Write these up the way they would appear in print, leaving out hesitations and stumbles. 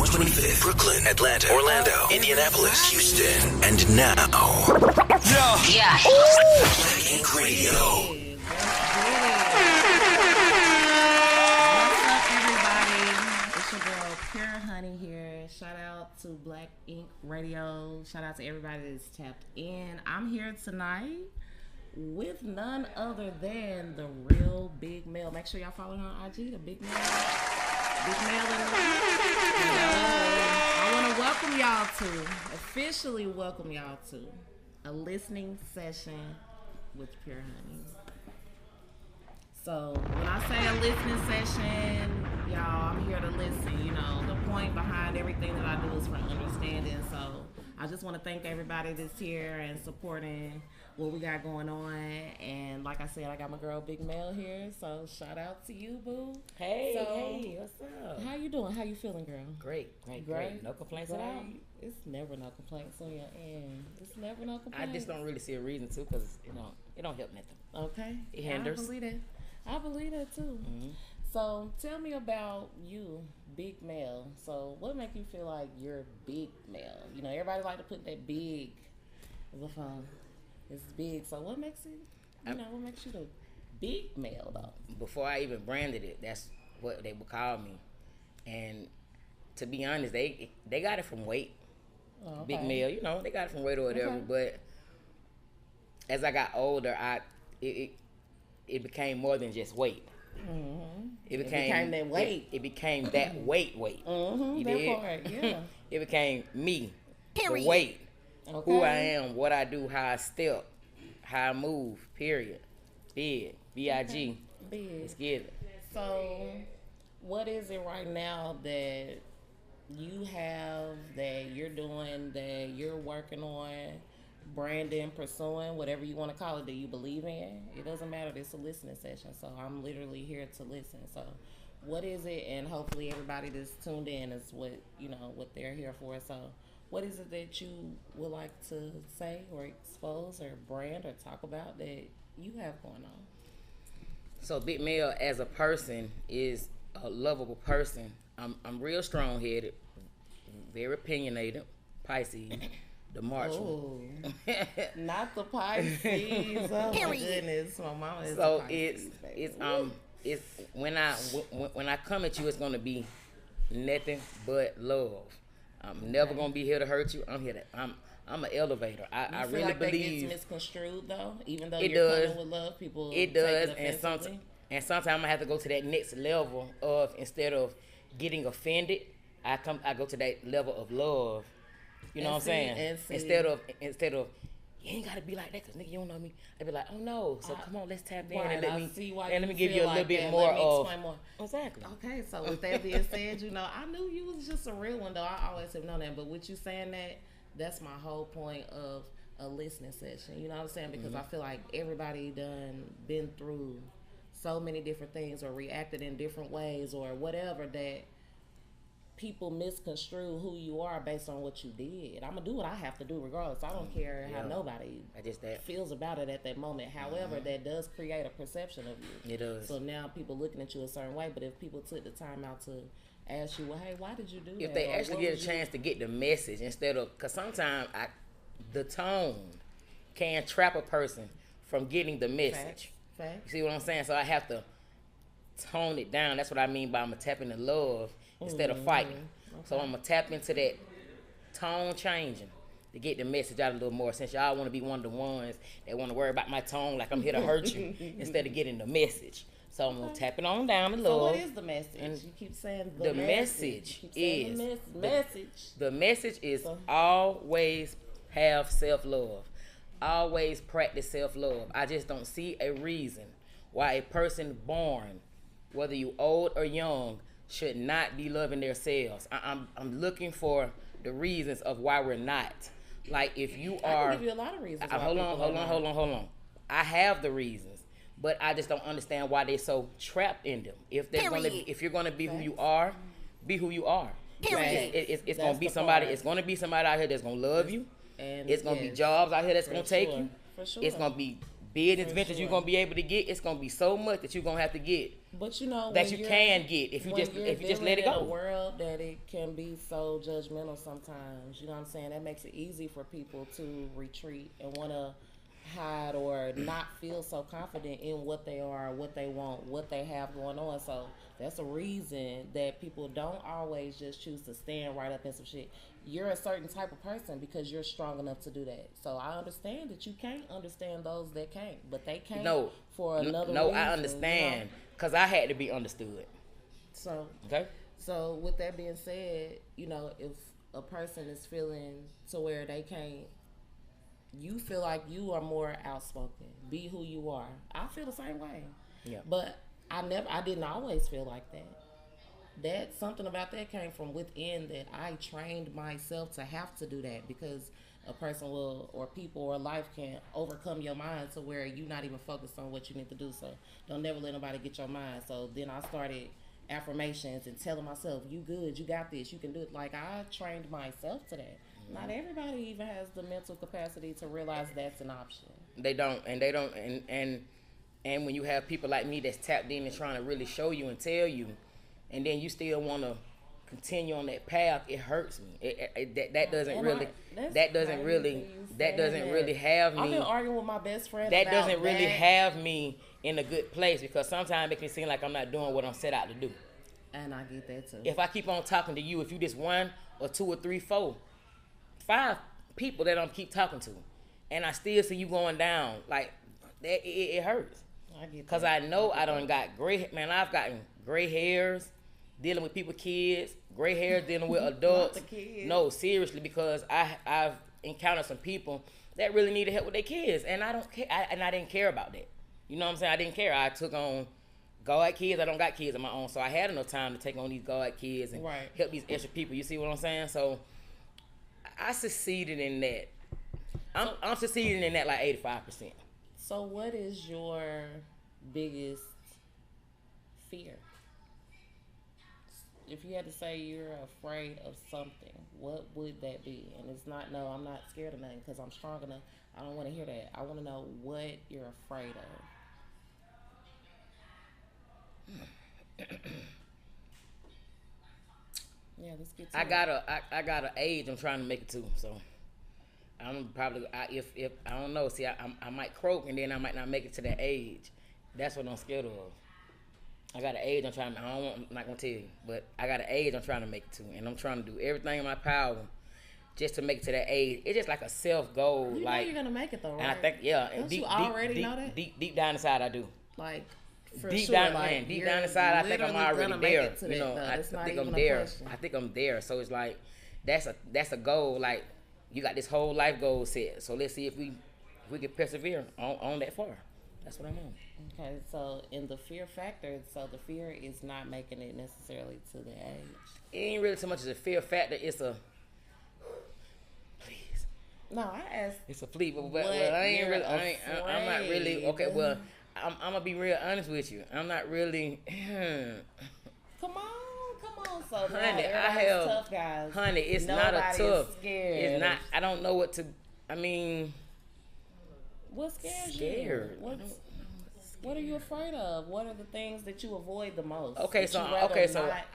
125th, Brooklyn, Atlanta, Orlando, Indianapolis, Houston, and now, Yeah. Black Ink Radio. Shout out to Black Ink Radio. Shout out to everybody that's tapped in. I'm here tonight with none other than the real Big Mel. Make sure y'all follow her on IG, the Big Mel. Big Mel in the I want to officially welcome y'all to a listening session with Pure Honey. So when I say a listening session, y'all, I'm here to listen. You know, the point behind everything that I do is for understanding. So I just want to thank everybody that's here and supporting what we got going on. And like I said, I got my girl Big Mel here. So shout out to you, boo. Hey, what's up? How you doing? How you feeling, girl? Great. No complaints at all. It's never no complaints on your end. It's never no complaints. I just don't really see a reason to, because it don't help nothing. Okay. It hinders. I believe that too. Mm-hmm. So tell me about you, Big Mel. So what makes you feel like you're Big Mel? You know, everybody like to put that big phone. It's big. So what makes it? What makes you the Big Mel though? Before I even branded it, that's what they would call me. And to be honest, they got it from weight. Oh, okay. Big Mel, they got it from weight or whatever. Okay. But as I got older, it became more than just weight. Mm-hmm. It became that weight. It became that weight. Mm-hmm, you that did? part, yeah. It became me. Period. The weight. Okay. Who I am, what I do, how I step, how I move, period. Big. B-I-G. Big. Let's get it. So, what is it right now that you have, that you're doing, that you're working on, branding, pursuing, whatever you want to call it, that you believe in? It doesn't matter. It's a listening session, so I'm literally here to listen. So what is it? And hopefully everybody that's tuned in is what they're here for. So what is it that you would like to say or expose or brand or talk about that you have going on? So Big Mel as a person is a lovable person. I'm real strong-headed, very opinionated, Pisces. The March one. Not the Pisces. Oh my goodness, my mama is so a Pisces, it's when I come at you, it's gonna be nothing but love. I'm never gonna be here to hurt you. I'm an elevator. I really like believe that gets misconstrued though, even though it you're does. coming with love, people it does, and sometimes I have to go to that next level of, instead of getting offended, I go to that level of love. You know what I'm saying? Instead of you ain't gotta be like that, cause nigga, you don't know me. I'd be like, oh no, so come on, let's tap in and let me give you a little bit more of. Exactly. Okay, so with that being said, I knew you was just a real one though. I always have known that, but with you saying that's my whole point of a listening session. You know what I'm saying? Because I feel like everybody done been through so many different things or reacted in different ways or whatever that people misconstrue who you are based on what you did. I'm gonna do what I have to do regardless. I don't care how nobody feels about it at that moment. However, that does create a perception of you. It does. So now people looking at you a certain way, but if people took the time out to ask you, well, hey, why did you do that? If they actually get a chance to get the message instead of, because sometimes the tone can trap a person from getting the message. Fact. You see what I'm saying? So I have to tone it down. That's what I mean by I'm tapping the love instead of fighting. Okay. So I'm going to tap into that tone changing to get the message out a little more, since y'all want to be one of the ones that want to worry about my tone like I'm here to hurt you instead of getting the message. So I'm going to tap it on down a little. So what is the message? And you keep saying the message. The message is always have self-love. Always practice self-love. I just don't see a reason why a person born, whether you old or young, should not be loving themselves. I'm looking for the reasons of why we're not. Like if you are, I can give you a lot of reasons. Hold on. I have the reasons, but I just don't understand why they're so trapped in them. If you're gonna be who you are, be who you are. It's gonna be somebody. It's gonna be somebody out here that's gonna love you. And it's gonna be jobs out here that's gonna take you. For sure. It's gonna be business ventures you're gonna be able to get, it's gonna be so much that you're gonna have to get. But you know that you can get if you just let it go. In a world that it can be so judgmental sometimes, you know what I'm saying? That makes it easy for people to retreat and want to hide or not feel so confident in what they are, what they want, what they have going on. So that's a reason that people don't always just choose to stand right up in some shit. You're a certain type of person because you're strong enough to do that. So I understand that you can't understand those that can't, but they can't for another reason. No, I understand because I had to be understood. So okay. So with that being said, you know, if a person is feeling to where they can't, you feel like you are more outspoken. Be who you are. I feel the same way. Yeah. But I didn't always feel like that. That something about that came from within, that I trained myself to have to do that, because a person will, or people, or life can overcome your mind to where you're not even focused on what you need to do. So don't never let nobody get your mind. So then I started affirmations and telling myself, you good, you got this, you can do it. Like, I trained myself to that. Not everybody even has the mental capacity to realize that's an option. They don't, and when you have people like me that's tapped in and trying to really show you and tell you, and then you still want to continue on that path, it hurts me. That doesn't really have me. I've been arguing with my best friend. That doesn't really have me in a good place, because sometimes it can seem like I'm not doing what I'm set out to do. And I get that too. If I keep on talking to you, if you just one or two or three, four, 5 people that I'm keep talking to, and I still see you going down, like that, it hurts. I get that. Cause I know I done got gray. Man, I've gotten gray hairs dealing with people, kids, gray hairs dealing with adults. Not the kids. No, seriously, because I've encountered some people that really needed help with their kids, and I don't care. I didn't care about that. You know what I'm saying? I didn't care. I took on God kids. I don't got kids of my own, so I had enough time to take on these God kids and help these extra people. You see what I'm saying? So I succeeded in that. I'm succeeding in that like 85%. So what is your biggest fear? If you had to say you're afraid of something, what would that be? And it's not, no, I'm not scared of nothing because I'm strong enough. I don't want to hear that. I want to know what you're afraid of. Yeah, let's get to I got an age I'm trying to make it to, so I'm probably if I don't know. See, I might croak and then I might not make it to that age. That's what I'm scared of. I got an age I'm not gonna tell you, but I got an age I'm trying to make it to, and I'm trying to do everything in my power just to make it to that age. It's just like a self goal. You know you're gonna make it though, right? And I think Don't you already know that? Deep down inside I do. Like. Deep down inside, I think I'm already there. You know, I think I'm there. I think I'm there. So it's like that's a goal. Like, you got this whole life goal set. So let's see if we can persevere on that far. That's what I'm on. Okay, so in the fear factor, so the fear is not making it necessarily to the age. It ain't really so much as a fear factor. It's a please. No, I asked. It's a plea, but I'm not really okay. Well. I'm gonna be real honest with you. I'm not really. Come on. So honey, I have tough guys. Honey, it's not a tough. Scared. It's not. I don't know what to. I mean, what scares you? What are you afraid of? What are the things that you avoid the most? Okay, so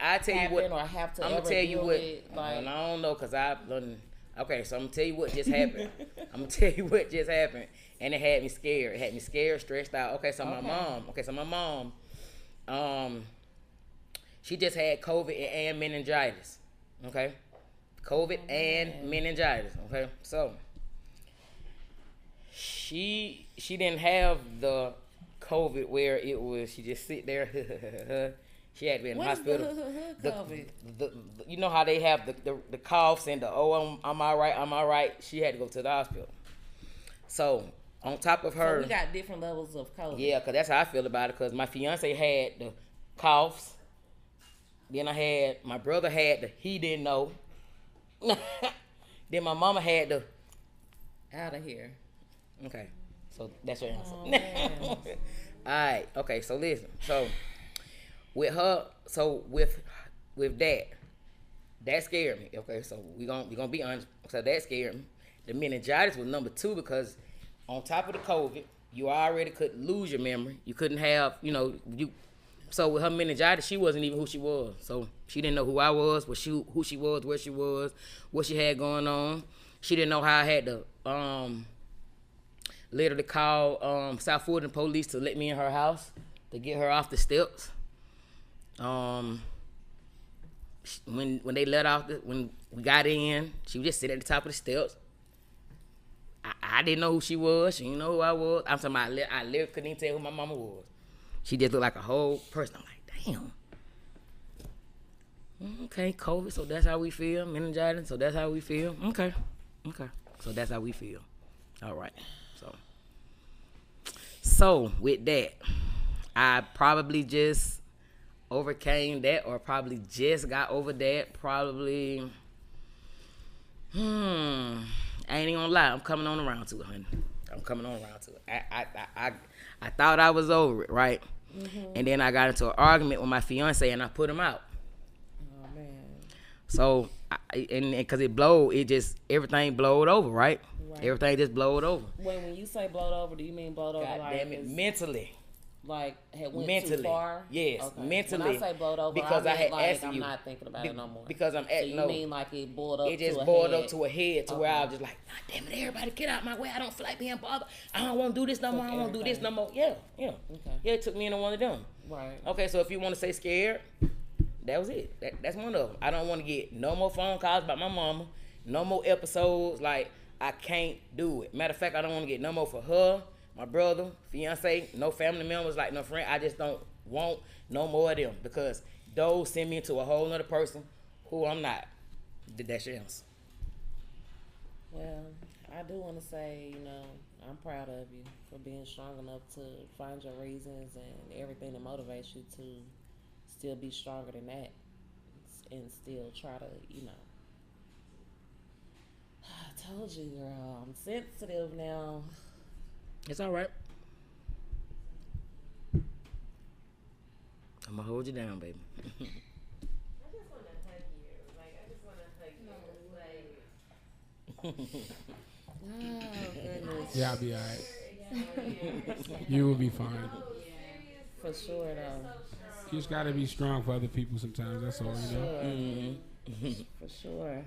I tell you what. Or have to I'm gonna tell you what. I don't know, cause I've done. Okay, so I'm gonna tell you what just happened. And it had me scared. It had me scared, stressed out. Okay, so my mom, she just had COVID and meningitis. Okay, COVID and meningitis. Okay, so she didn't have the COVID where it was. She just sit there. She had to be in the hospital. You know how they have the coughs and the I'm all right. She had to go to the hospital. So on top of her, so we got different levels of COVID. Yeah, cause that's how I feel about it. Cause my fiance had the coughs. Then my brother had he didn't know. Then my mama had the out of here. Okay, so that's your answer. Oh, all right. Okay, so listen. So with her, with that scared me. Okay, so we gonna be honest. So that scared me. The meningitis was number 2 because on top of the COVID, you already could lose your memory. You couldn't have, So with her meningitis, she wasn't even who she was. So she didn't know who I was, who she was, where she was, what she had going on. She didn't know how I had to literally call South Fulton police to let me in her house to get her off the steps. When they let off, when we got in, she would just sit at the top of the steps. I didn't know who she was. She didn't know who I was. I'm talking about, I literally couldn't even tell who my mama was. She just looked like a whole person. I'm like, damn. Okay, COVID, so that's how we feel. Meningitis, so that's how we feel. Okay, so that's how we feel. All right, so with that, I probably just overcame that, or probably just got over that. Probably, I ain't even gonna lie. I'm coming on around to it, honey. I'm coming on around to it. I thought I was over it, right? Mm-hmm. And then I got into an argument with my fiance, and I put him out. Oh man. So, because everything blowed over, right? Everything just blowed over. When you say blowed over, do you mean blowed over God damn it, mentally? Like had went too far? Yes, okay. mentally. When I say blowed over, because I had asked I'm you. not thinking about it no more. Because I'm at so you mean like it boiled up? It just boiled up to a head to where I was just like, God damn it, everybody get out my way. I don't feel like being bothered. I don't want to do this no more. I don't want to do this no more. Yeah. Okay. Yeah, it took me into one of them. Right. Okay, so if you want to say scared, that was it. That's one of them. I don't want to get no more phone calls about my mama. No more episodes. Like, I can't do it. Matter of fact, I don't want to get no more for her, my brother, fiance, no family members, like no friend. I just don't want no more of them because those send me into a whole nother person who I'm not. That's your answer. Well, I do want to say, I'm proud of you for being strong enough to find your reasons and everything that motivates you to still be stronger than that and still try to, I told you, girl, I'm sensitive now. It's all right. I'm gonna hold you down, baby. I just want to hug you. I just want to hug you. Oh, goodness. Yeah, I'll be all right. You will be fine. For sure, though. You just gotta be strong for other people sometimes. That's all, Mm-hmm. For sure.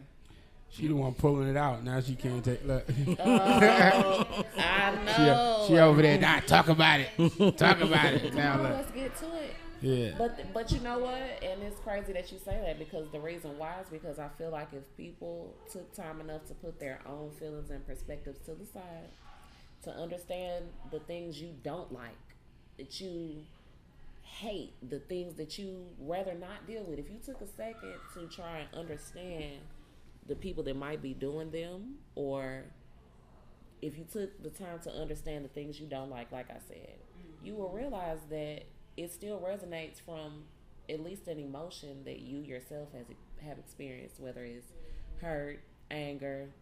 She the one pulling it out. Now she can't take. Look. I know. She over there. Nah, talk about it. Talk about it. Now look. Let's get to it. Yeah. But you know what? And it's crazy that you say that because the reason why is because I feel like if people took time enough to put their own feelings and perspectives to the side, to understand the things you don't like, that you hate, the things that you rather not deal with. If you took a second to try and understand the people that might be doing them, or if you took the time to understand the things you don't like I said, you will realize that it still resonates from at least an emotion that you yourself have experienced, whether it's hurt, anger,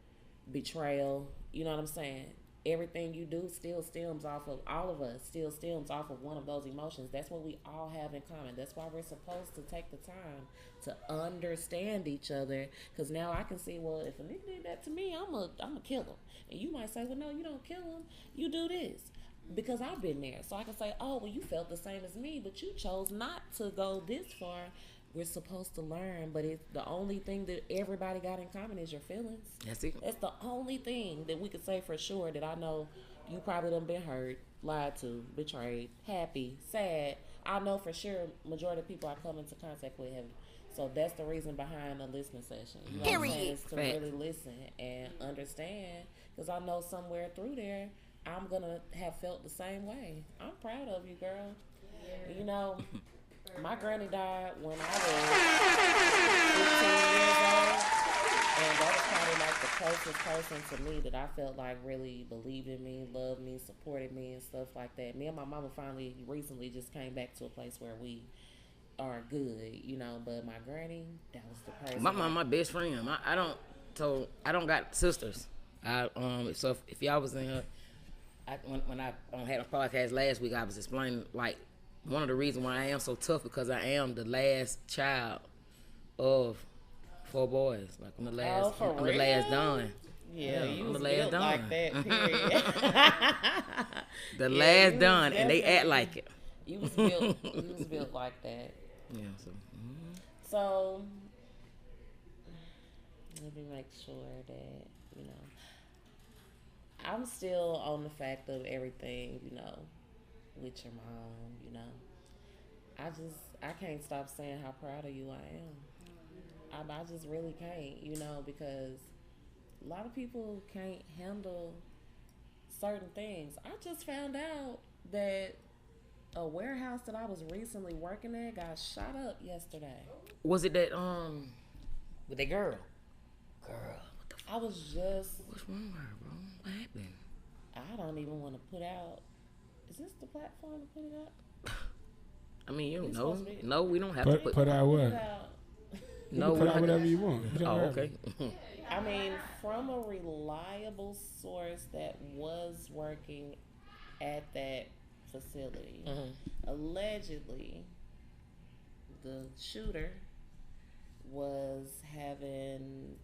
betrayal, you know what I'm saying? Everything you do still stems off of, all of us still stems off of one of those emotions. That's what we all have in common. That's why we're supposed to take the time to understand each other. Because now I can see, well, if a nigga did that to me, I'm a kill him. And you might say, well, no, you don't kill him. You do this. Because I've been there. So I can say, oh, well, you felt the same as me, but you chose not to go this far. We're supposed to learn, but it's the only thing that everybody got in common is your feelings. That's it. That's the only thing that we could say for sure that I know you probably done been hurt, lied to, betrayed, happy, sad. I know for sure majority of people I come into contact with have. So that's the reason behind the listening session. You know what I'm saying? Is to really listen and understand. Because I know somewhere through there, I'm going to have felt the same way. I'm proud of you, girl. Yeah. My granny died when I was 15 years old, and that was probably like the closest person to me that I felt like really believed in me, loved me, supported me, and stuff like that. Me and my mama finally recently just came back to a place where we are good, but my granny, that was the person. My mom, my best friend. I don't got sisters. So if y'all was in here, when I had a podcast last week, I was explaining like one of the reasons why I am so tough because I am the last child of 4 boys. Like I'm the last done. Yeah, you was the last built done. like that, period. The last done, and they act like it. You was built like that. Yeah, so. So, let me make sure that, I'm still on the fact of everything, with your mom, I can't stop saying how proud of you I am. I just really can't, because a lot of people can't handle certain things. I just found out that a warehouse that I was recently working at got shot up yesterday. Was it that with that girl? Girl, what the fuck? I was just. What's wrong with her, bro? What happened? I don't even want to put out. Is this the platform to put it up? I mean, you don't know. No, we don't have to put out what? No, put out whatever you want. Oh, okay. I mean, from a reliable source that was working at that facility, allegedly, the shooter was having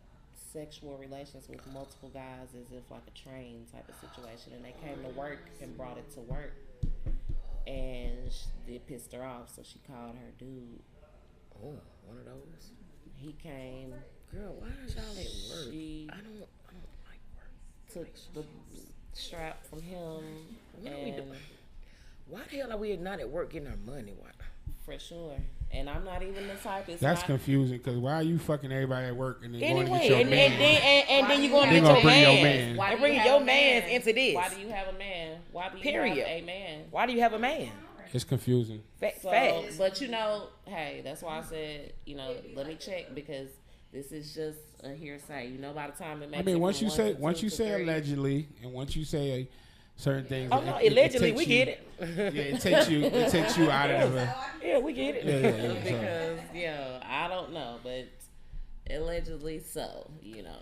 sexual relations with multiple guys as if like a train type of situation, and they came to work and brought it to work, and it pissed her off, so she called her dude. Oh, one of those. He came. Girl, why is y'all at work? I don't like work. Took the strap from him. Why the hell are we not at work getting our money? Why? For sure. And I'm not even the type. That's confusing, because why are you fucking everybody at work and then anyway, going to get your man? And then you're going to get your man. Why bring your man into this? Why do you have a man? Why do you Period. have a man? Why do you have a man? It's confusing. Facts. But hey, that's why I said, let me check, because this is just a hearsay. By the time it makes. I mean, once you say allegedly, and once you say certain things. Oh no, allegedly we get it. Yeah, it takes you out of it. Yeah, we get it. Yeah, because I don't know, but allegedly so,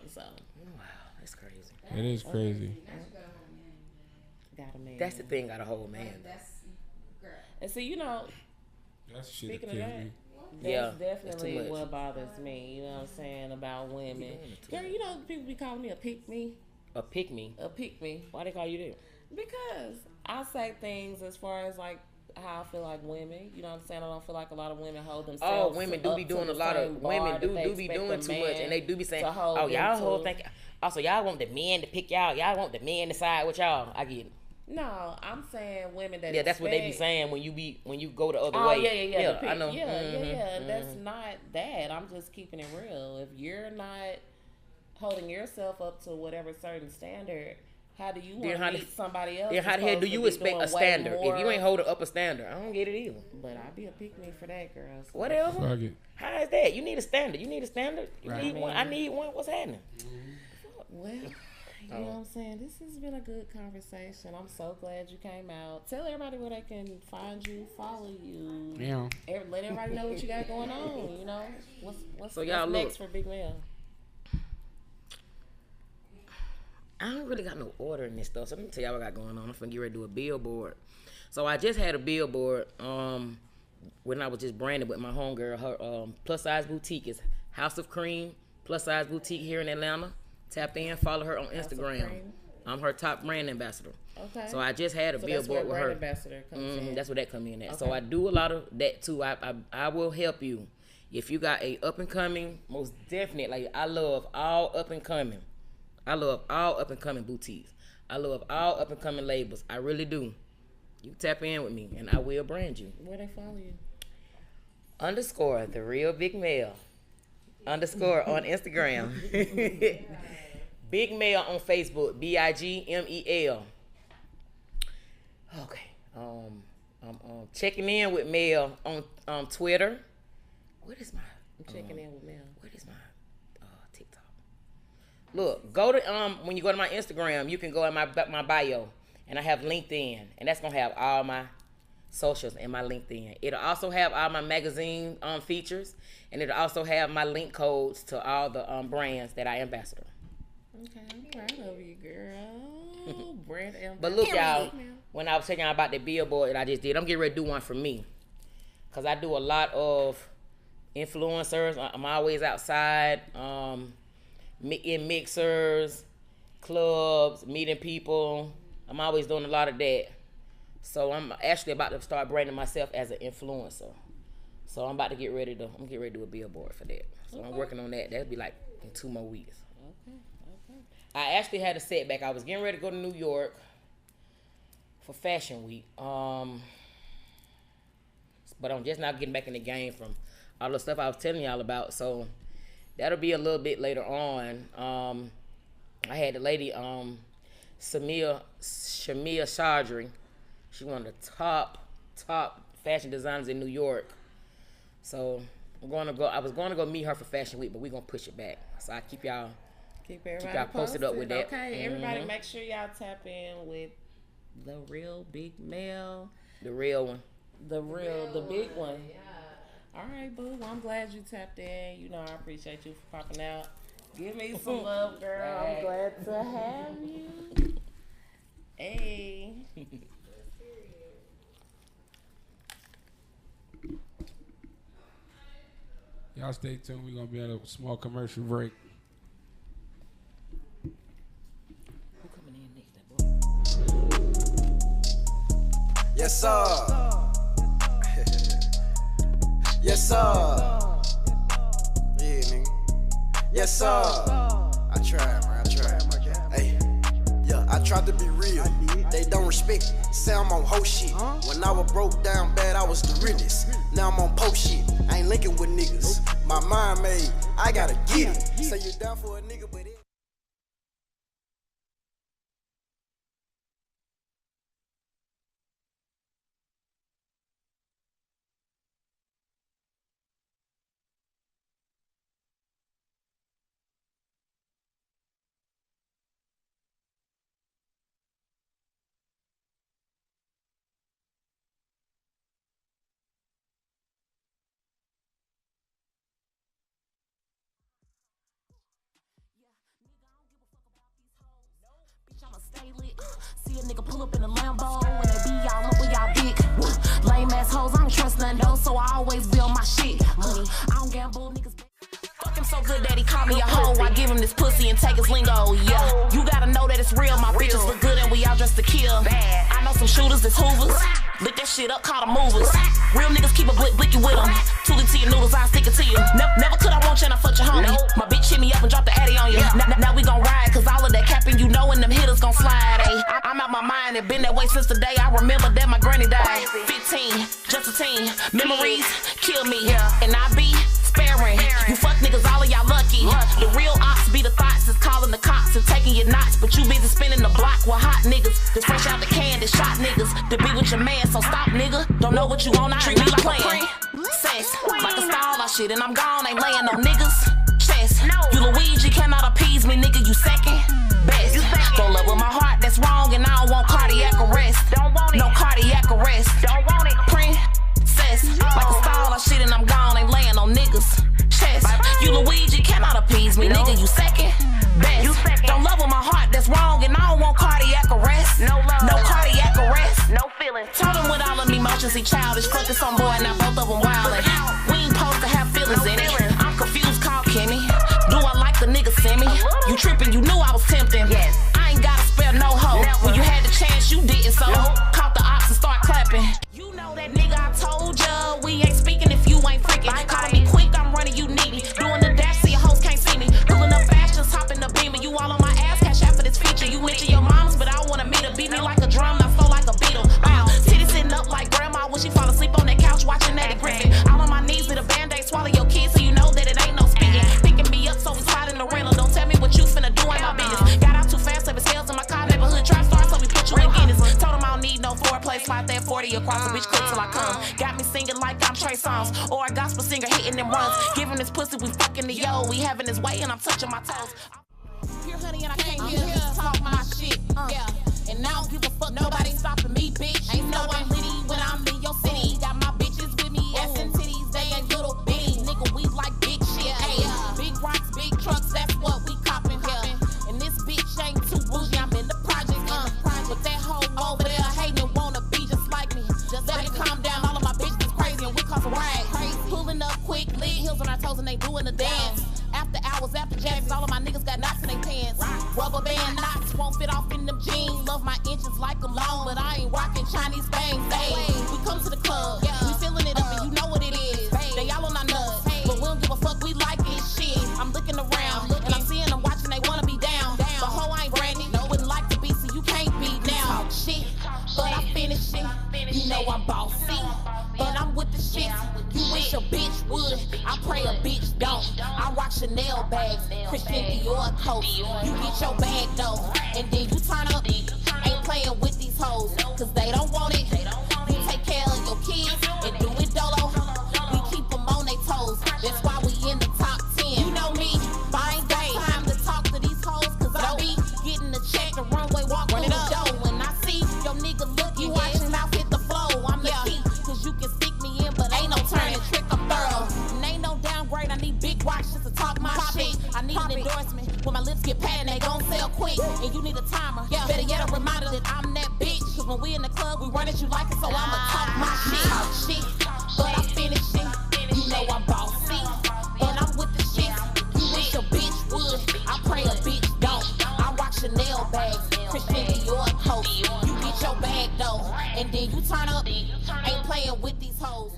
so. Wow, that's crazy. It is crazy. Got a man. That's the thing, got a whole man. And see, that's shit. Speaking of that, that's definitely what bothers me. You know what I'm saying about women. Girl, people be calling me a pick-me. A pick-me? A pick-me. Why they call you that? Because I say things as far as like how I feel like women. You know what I'm saying? I don't feel like a lot of women hold themselves. Oh, women do be doing a lot of women do be doing too much, and they do be saying, "Oh, y'all whole think." Also, y'all want the men to pick y'all. Y'all want the men to side with y'all. I get it. No, I'm saying women that. Yeah, that's what they be saying when you go the other way. Yeah. I know. Yeah. That's not that. I'm just keeping it real. If you're not holding yourself up to whatever certain standard, how do you want to meet somebody else? Yeah, how the hell do you expect a standard if you ain't holding up a standard? I don't get it either. But I'd be a pick-me for that, girl. So. Whatever. Fuck it. How is that? You need a standard. You need a standard. You right. need one. I need one. What's happening? Well, you know what I'm saying? This has been a good conversation. I'm so glad you came out. Tell everybody where they can find you, follow you. Yeah. Let everybody know what you got going on. What's y'all next for Big Mel? I don't really got no order in this stuff, so let me tell y'all what I got going on. I'm finna get ready to do a billboard. So I just had a billboard when I was just branded with my homegirl. Her plus size boutique is House of Cream plus size boutique here in Atlanta. Tap in, follow her on Instagram. I'm her top brand ambassador. Okay. So I just had a billboard with her. Ambassador comes in. That's where that come in at. Okay. So I do a lot of that too. I will help you if you got a up and coming. Most definitely, like I love all up and coming. I love all up and coming boutiques. I love all up and coming labels. I really do. You tap in with me, and I will brand you. Where they follow you? _ the real Big Mel. _ on Instagram. Big Mel on Facebook. BIGMEL. Okay. I'm checking in with Mel on Twitter. What is my? I'm checking in with Mel. What is my TikTok? Look, go to when you go to my Instagram, you can go in my bio, and I have LinkedIn, and that's gonna have all my socials in my LinkedIn. It'll also have all my magazine features, and it'll also have my link codes to all the brands that I ambassador. Okay, I'm proud of you, girl. Brand ambassador. But look, y'all, when I was telling y'all about the billboard that I just did, I'm getting ready to do one for me, cause I do a lot of influencers. I'm always outside, in mixers, clubs, meeting people. I'm always doing a lot of that. So I'm actually about to start branding myself as an influencer. So I'm about to get ready to do a billboard for that. So I'm working on that. That'll be like in 2 more weeks. Okay. I actually had a setback. I was getting ready to go to New York for Fashion Week. But I'm just now getting back in the game from all the stuff I was telling y'all about. So that'll be a little bit later on. I had the lady, Shamia Chaudhry. She one of the top fashion designers in New York. So I was going to go meet her for Fashion Week, but we're going to push it back. So I keep y'all posted up with that. Okay, everybody make sure y'all tap in with the real big male. The real one. The big one. Yeah. All right, boo. Well, I'm glad you tapped in. You know I appreciate you for popping out. Give me some love, girl. I'm glad to have you. Hey. Y'all stay tuned. We're going to be at a small commercial break. Who coming in next? That boy? Yes, sir. Yes, sir. Yeah, nigga. Yes, sir. I tried, man. Hey. Yeah, I tried to be real. They don't respect me. Say I'm on hoe shit. When I was broke down bad, I was the realest. Now I'm on post shit. I ain't linking with niggas. My mind made, I gotta get it. Say you down for a nigga, but it. See a nigga pull up in a Lambo when they be y'all up with y'all dick. Lame ass hoes, I don't trust none though, so I always be on my shit. I don't gamble, niggas. Fuck him so good that he call me a hoe. I give him this pussy and take his lingo. Yeah, you gotta know that it's real. My bitches look good and we all dressed to kill. I know some shooters that's hoovers. Lick that shit up, call them movers. Real niggas keep a blicky with them. Toolie to your noodles, I'll stick it to you. Never could I want you and I fuck your homie. My bitch hit me up and drop the addy on you. Now we gon' ride, cause all of that capping you know and them hitters gon' slide, I'm out my mind and been that way since the day I remember that my granny died. 15, just a teen. Memories kill me, and I be sparing. You fuck niggas, all of y'all lucky. The real ops be the thoughts that's calling the cops and taking your knots, but you busy spinning the block with hot niggas. That's fresh out the can, that shot niggas. To be with your man, so stop, nigga. Don't know what you want, I treat me like playing. Sex, like a stall, I shit, and I'm gone, ain't laying no niggas. Chest, you Luigi, cannot appease me, nigga, you second best. Don't love with my heart, that's wrong, and I don't want cardiac arrest. No cardiac arrest. Princess, like a stall, I shit, and I'm gone, ain't laying no niggas. Chest, you Luigi, cannot appease me, nigga, you second best. Don't love with my heart, that's wrong, and I don't want cardiac arrest. No cardiac arrest. No feeling. Told him with all of me emotions, he childish. Fuck this on boy, now both of them wildin'. We ain't supposed to have feelings in it. I'm confused, call Kimmy. Do I like the nigga send me? You trippin', you knew I was tempting. I ain't gotta spare no hoe. When you had the chance, you didn't, so caught the ops and start clapping. You know that nigga, I told ya, we ain't speaking if you ain't freaking. Calling me quick, I'm running, you need me. Doing the dash so your hoes can't see me. Pulling up fast, just hopping the beamer. You all on my ass, cash out for this feature. You mention your moms, but I wanna meet her. Beat me like a drum, not flow like a beetle. Titty sitting up like grandma when she fall asleep on that couch watching Eddie Griffin. All on my knees with a band-aid, swallow your kids so you know that it ain't no speaking. Picking me up so we slide in the rental. Don't tell me what you finna do, ain't my business. Got out too fast, up his sales in my car, neighborhood trap star, so we put you in Guinness. Told him I don't need no foreplay, slide that 40 across the bitch quick till I come. Got me singing like I'm Trey Songz, or a gospel singer hitting them runs. Giving this pussy, we fucking the yo. We having his way and I'm touching my toes. Pure honey and I came here to talk my shit. Yeah, and I don't give a fuck, nobody stopping me, bitch. Ain't know I'm litty when I'm in your city. Got my bitches with me, ass and titties, they ain't little bitty. Nigga, we like big shit. Hey, big rocks, big trucks, that's what we copping. And this bitch ain't too bougie, I'm in the project. But that hoe over there hating wanna be just like me. Just let it calm down, all of my bitches is crazy and we cause a rag. Pulling up quick, lit heels on our toes and they doing the dance. After hours, after jazz, all of my niggas got knots in their pants. Rubber band knots, like them long, but I ain't rocking Chinese bangs. We come to the club, we feeling it up, and you know what it is. They all on our nuts, but we don't give a fuck, we like it, shit. I'm looking around, and I'm seeing them watching, they wanna be down. But ho, I ain't Brandy, wouldn't like to be, so you can't be now. Shit, but I finish it, you know I'm bossy. But I'm with the shit, you wish a bitch would. I pray a bitch don't. I rock Chanel bags, Christian Dior coats. You get your bag though, and then you turn up. Ain't playing with these hoes, cause they don't want it. You take care of your kids and do it dolo. We keep them on their toes, that's why we in the top 10. You know me, fine day, time to talk to these hoes, cause I be getting the check, the runway walk through the door. When I see your nigga looking, watch his mouth hit the flow. I'm the key, cause you can stick me in, but ain't no turning trick, I'm thorough. And ain't no downgrade, I need big watches to talk my shit. I need an endorsement, when my lips get patent, they gon' sell quick. And you need a timer, better yet a reminder that I'm that bitch. Cause when we in the club, we run it, you like it, so I'ma talk my shit. But I finish it, you know I'm bossy. And I'm with the shit, you wish a bitch would. I pray a bitch don't. I rock Chanel bags, Christian Dior coats. You get your bag though, and then you turn up. Ain't playing with these hoes.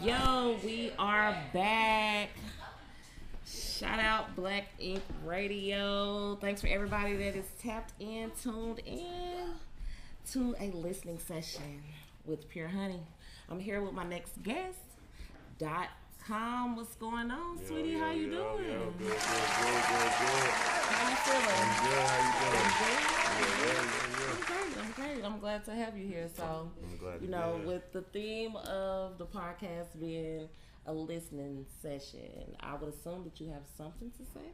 Yo, we are back. Shout out Black Ink Radio. Thanks for everybody that is tapped in, tuned in to a listening session with Pure Honey. I'm here with my next guest, .com. What's going on, sweetie? How you doing? Good. How you feeling? I'm good. How you doing? I'm great. I'm glad to have you here. So, I'm glad you know, with the theme of the podcast being a listening session, I would assume that you have something to say.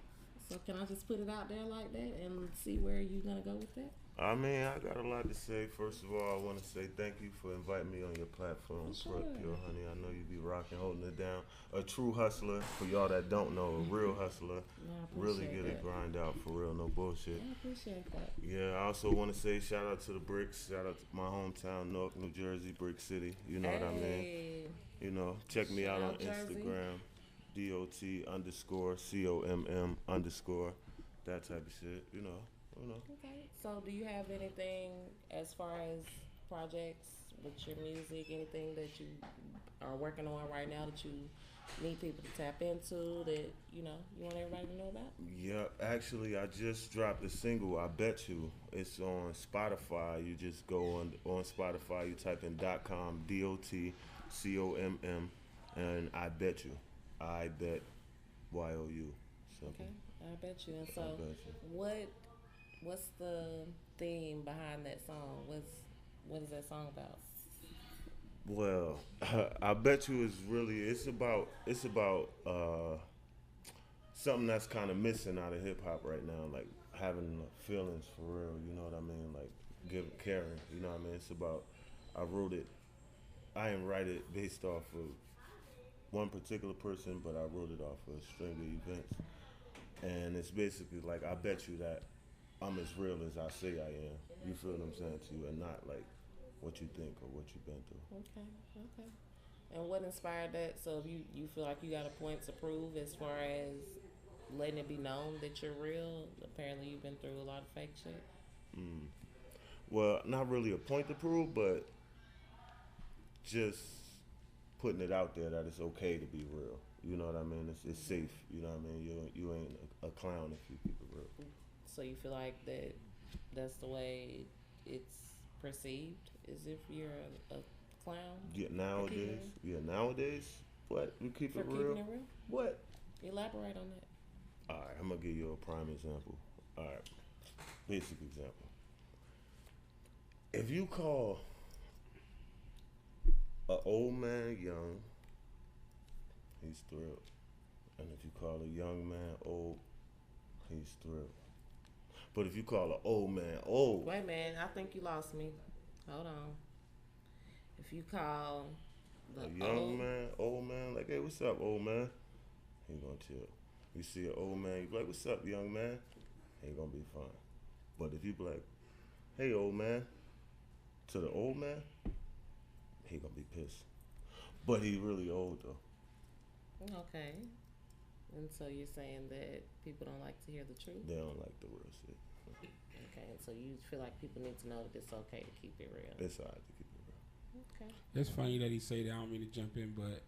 So can I just put it out there like that and see where you're gonna go with that? I mean, I got a lot to say. First of all, I want to say thank you for inviting me on your platform, Sure. Pure Honey. I know you be rocking, holding it down. A true hustler, for y'all that don't know, a real hustler. Really get it grind out for real, no bullshit. I appreciate that. Yeah, I also want to say shout out to the Bricks, shout out to my hometown, Newark, New Jersey, Brick City. You know what I mean? You know, check me out on Instagram, DOT_COMM_, that type of shit. You know. Okay. So, do you have anything as far as projects with your music? Anything that you are working on right now that you need people to tap into that you want everybody to know about? Yeah, actually, I just dropped a single. I bet you it's on Spotify. You just go on Spotify. You type in .com, DOTCOMM, and I bet you. I bet YOU. Okay, I bet you. And so, what's the theme behind that song? What is that song about? Well, I bet you it's about something that's kind of missing out of hip hop right now, like having feelings for real. You know what I mean? Like caring. You know what I mean? It's about. I wrote it. I didn't write it based off of one particular person, but I wrote it off of a string of events, and it's basically like I bet you that I'm as real as I say I am. You feel what I'm saying to you, and not like what you think or what you've been through. Okay. And what inspired that? So if you feel like you got a point to prove as far as letting it be known that you're real, apparently you've been through a lot of fake shit. Well, not really a point to prove, but just putting it out there that it's okay to be real. You know what I mean? It's safe. You know what I mean? You ain't a clown if you keep it real. So you feel like that's the way it's perceived, as if you're a clown? Yeah, nowadays, what? You keep it real? Keeping it real? What? Elaborate on that. All right, I'm going to give you a prime example. All right, basic example. If you call an old man young, he's thrilled. And if you call a young man old, he's thrilled. But if you call an old man old... Wait, man, I think you lost me. Hold on. If you call a young man, old man, like, hey, what's up, old man? he gonna chill. You see an old man, you be like, "What's up, young man?" He gonna be fine. But if you be like, "Hey, old man," to the old man, he gonna be pissed. But he really old though. Okay. And so you're saying that people don't like to hear the truth? They don't like the real shit. Okay, so you feel like people need to know that it's okay to keep it real. It's alright to keep it real. Okay. It's funny that he say that. I don't mean to jump in, but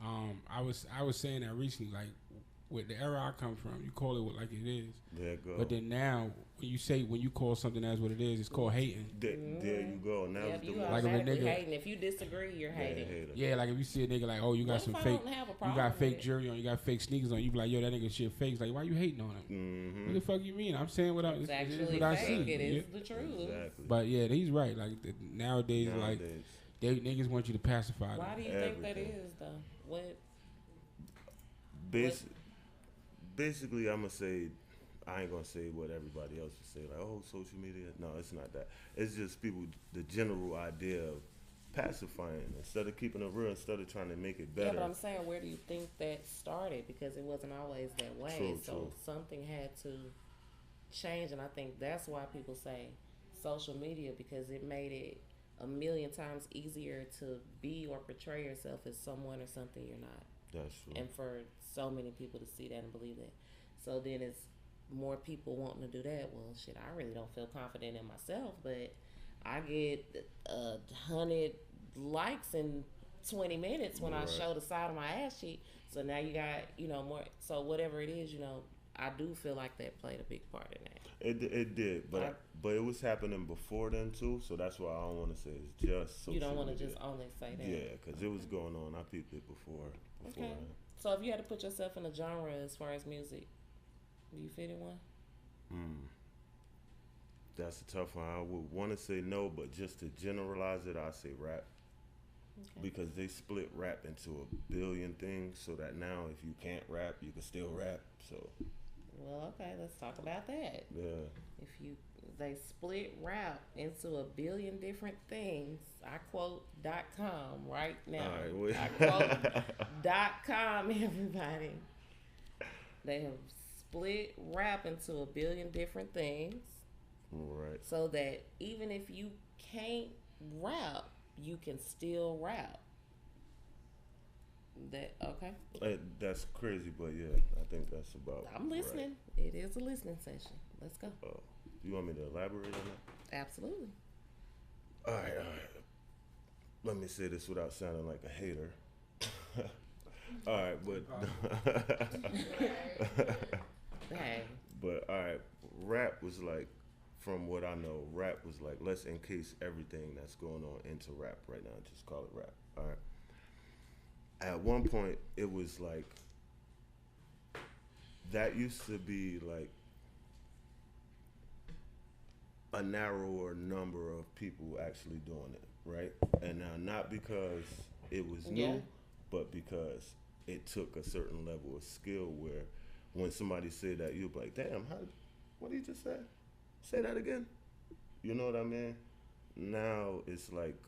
I was saying that recently, like with the era I come from, you call it what like it is. There you go. But then now, when you call something as what it is, it's called hating. There you go. Now Yeah, it's you the like if a nigga hating. If you disagree, you're hating. Yeah, like if you see a nigga like, oh, you got What some if I fake, don't have a you problem got fake with it? jewelry on, you got fake sneakers on, you be like, yo, that nigga shit fake. Like, why you hating on him? Mm-hmm. What the fuck you mean? I'm saying what I, It's it is actually what I fake. see. It is Yeah. the truth. Exactly. But yeah, he's right. Like nowadays, like they niggas want you to pacify them. Why do you think that is, though? What? Basically, I'm gonna say, I ain't gonna say what everybody else would say. Like, oh, social media. No, it's not that. It's just people. The general idea of pacifying instead of keeping it real, instead of trying to make it better. Yeah, but I'm saying, where do you think that started? Because it wasn't always that way. True. Something had to change, and I think that's why people say social media, because it made it a million times easier to be or portray yourself as someone or something you're not. That's true. And for so many people to see that and believe that. So then it's more people wanting to do that. Well, shit, I really don't feel confident in myself, but I get 100 likes in 20 minutes when I show the side of my ass cheek. So now you got, more. So whatever it is, I do feel like that played a big part in that. It did, but it was happening before then too. So that's why I don't want to say it's just social. You don't want to media. just only say that. Yeah, because it was going on. I peeped it before. Okay. So if you had to put yourself in a genre as far as music, do you fit in one? That's a tough one. I would want to say no, but just to generalize it, I say rap. Okay. Because they split rap into a billion things, so that now if you can't rap, you can still rap. So. Well, okay, let's talk about that. Yeah. They split rap into a billion different things. I quote .com right now. All right, I quote .com, everybody. They have split rap into a billion different things. Right. So that even if you can't rap, you can still rap. That okay? That's crazy, but yeah, I think that's about. I'm listening. Right. It is a listening session. Let's go. You want me to elaborate on that? Absolutely. All right. Let me say this without sounding like a hater. All right, but. Hey. But all right, rap was like, from what I know, rap was like, let's encase everything that's going on into rap right now. Just call it rap. All right. At one point, it was like, that used to be like a narrower number of people actually doing it, right? And now, not because it was new, but because it took a certain level of skill where when somebody said that, you'd be like, damn, what did you just say? Say that again? You know what I mean? Now it's like,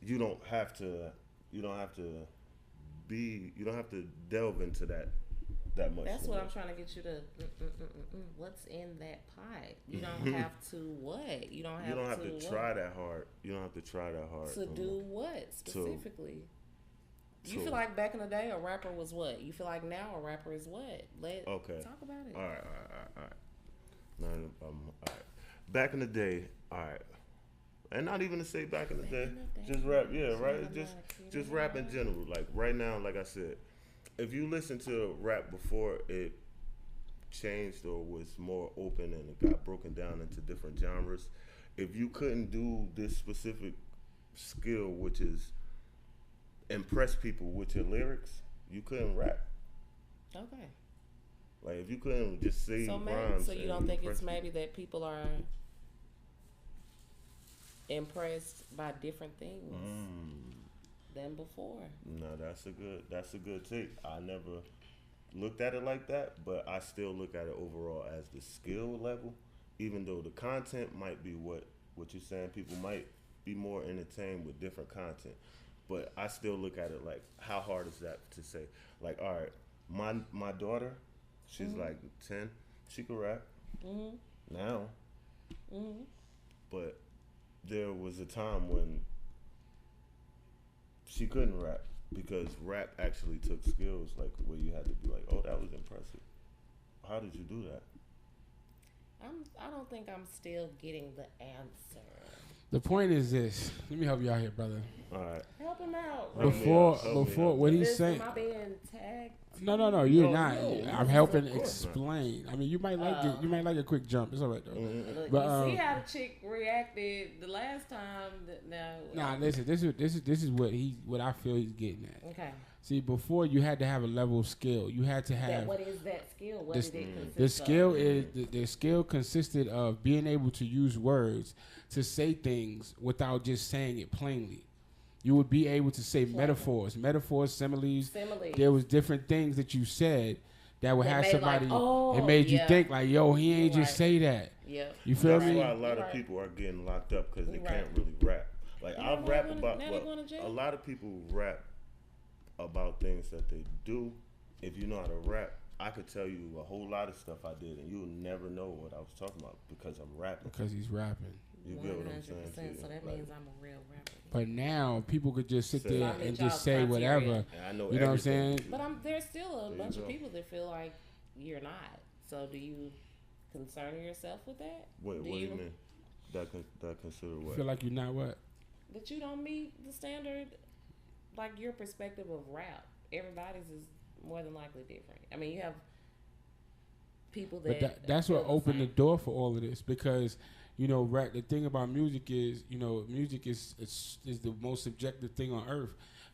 you don't have to delve into that much. That's what I'm trying to get you to. What's in that pie? You don't have to what? You don't have to try that hard. You don't have to try that hard. To do what specifically? You feel like back in the day a rapper was what? You feel like now a rapper is what? Talk about it. All right. All right. Back in the day, all right. And not even to say back in the day, just rap, yeah, right? Just rap in general. Like right now, like I said, if you listen to rap before it changed or was more open and it got broken down into different genres, if you couldn't do this specific skill, which is impress people with your lyrics, you couldn't rap. Okay. Like if you couldn't just say rhymes. So you don't think it's maybe that people are impressed by different things than before? No, that's a good take. I never looked at it like that, but I still look at it overall as the skill level. Even though the content might be what you're saying, people might be more entertained with different content. But I still look at it like, how hard is that to say? Like, all right, my daughter, she's like 10. She can rap now. But there was a time when she couldn't rap because rap actually took skills, like where you had to be like, oh, that was impressive. How did you do that? I don't think I'm still getting the answer. The point is this. Let me help you out here, brother. All right. Help him out. Before what he's saying. Am I being tagged? No, you're not. I'm helping explain. I mean, you might like it. You might like a quick jump. It's all right though. Look, But you see how the chick reacted the last time. Listen. This is what I feel he's getting at. Okay. See, before you had to have a level of skill. You had to have. What is that skill? What did it consist the skill of? is the skill consisted of being able to use words to say things without just saying it plainly. You would be able to say metaphors, similes. There was different things that you said that would have somebody. It made you think like, yo, he ain't just say that. Yeah. You feel me? That's why a lot of people are getting locked up because they can't really rap. Like I rap about. A lot of people rap about things that they do. If you know how to rap, I could tell you a whole lot of stuff I did, and you'll never know what I was talking about because I'm rapping. Because he's rapping. You get what I'm saying? So that means I'm a real rapper. But now people could just sit there and just say whatever. You know what I'm saying? But there's still a bunch of people that feel like you're not. So do you concern yourself with that? What do you mean? That consider what? Feel like you're not what? That you don't meet the standard, like your perspective of rap. Everybody's is more than likely different. I mean, you have people that. But that's what opened the door for all of this because. You know, rap. The thing about music is, music is the most subjective thing on earth.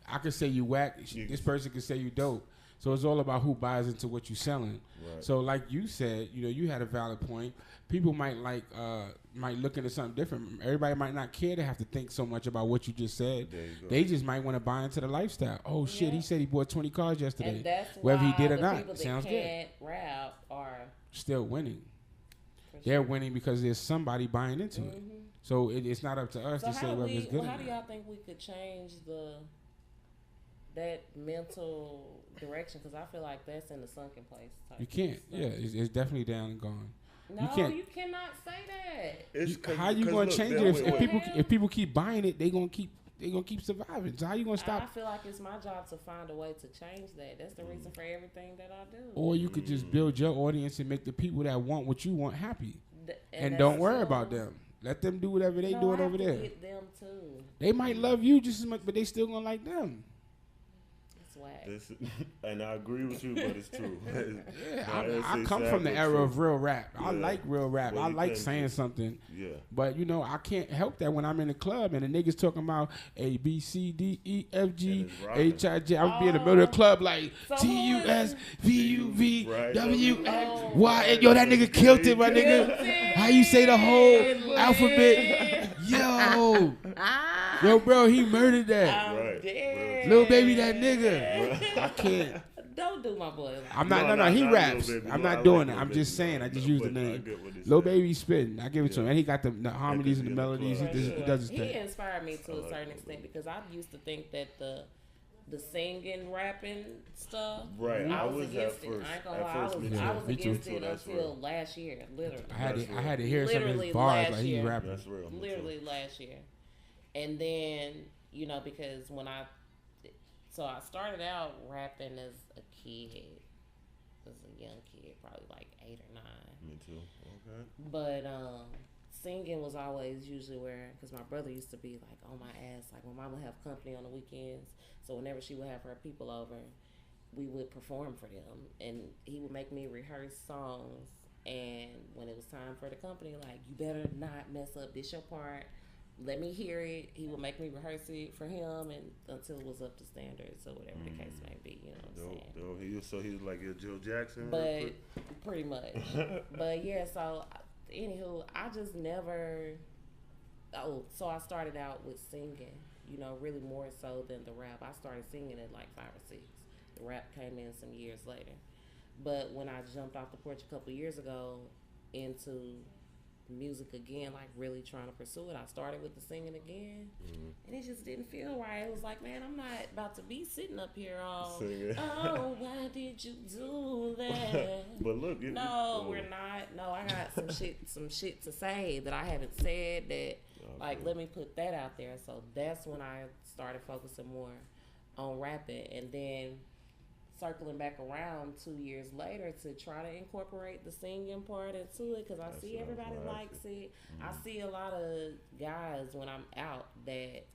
I could say you whack. This person could say you dope. So it's all about who buys into what you're selling. Right. So like you said, you had a valid point. People might look into something different. Everybody might not care to have to think so much about what you just said. They just might want to buy into the lifestyle. Oh shit, he said he bought 20 cars yesterday. And that's whether he did or not. People that sounds can't good. Rap are still winning. They're winning because there's somebody buying into it. So it's not up to us to say whether it's good or not. How do y'all think we could change that mental direction? Because I feel like that's in the sunken place. You can't. Yeah, it's definitely down and gone. No, you cannot say that. How you gonna change it if people keep buying it? They gonna keep surviving. So how you gonna stop? I feel like it's my job to find a way to change that. That's the reason for everything that I do. Or you could just build your audience and make the people that want what you want happy, and don't worry about them. Let them do whatever they doing over there. Get them too. They might love you just as much, but they still gonna like them. And I agree with you, but it's true. I come from the era of real rap. I like real rap. I like saying something. Yeah. But I can't help that when I'm in the club and the niggas talking about A B C D E F G H I J. I would be in the middle of the club like T U S V U V W X Y. Yo, that nigga killed it, my nigga. How you say the whole alphabet? Yo, bro, he murdered that. Little baby, that nigga. I can't. Don't do my boy. I'm not. No. He raps. I'm not doing it. I'm just saying. I just use the name. Lil Baby spitting. I give it to him, and he got the harmonies and the melodies. He does his thing. He inspired me to a certain extent because I used to think that the singing, rapping stuff. Right. I was against it. I ain't gonna lie. I was against it until last year. Literally. I had to hear some of his bars like he rapping. That's real. Literally last year, and then because when I started out rapping as a kid, as a young kid, probably like 8 or 9. Me too. Okay. But singing was always usually because my brother used to be like on my ass, like when mom would have company on the weekends. So whenever she would have her people over, we would perform for them, and he would make me rehearse songs. And when it was time for the company, like, you better not mess up this your part. Let me hear it. He would make me rehearse it for him and until it was up to standards or whatever the case may be. You know what I'm saying? So he was like your Joe Jackson? But pretty much. But yeah, so anywho, I just never. So I started out with singing, really more so than the rap. I started singing at like 5 or 6. The rap came in some years later. But when I jumped off the porch a couple years ago into music again, like really trying to pursue it. I started with the singing again, and it just didn't feel right. It was like, man, I'm not about to be sitting up here all singing. Oh, why did you do that? But look, we're not. No, I got some shit to say that I haven't said. That like, let me put that out there. So that's when I started focusing more on rapping, and then circling back around 2 years later to try to incorporate the singing part into it, because I see everybody likes it. I see a lot of guys when I'm out that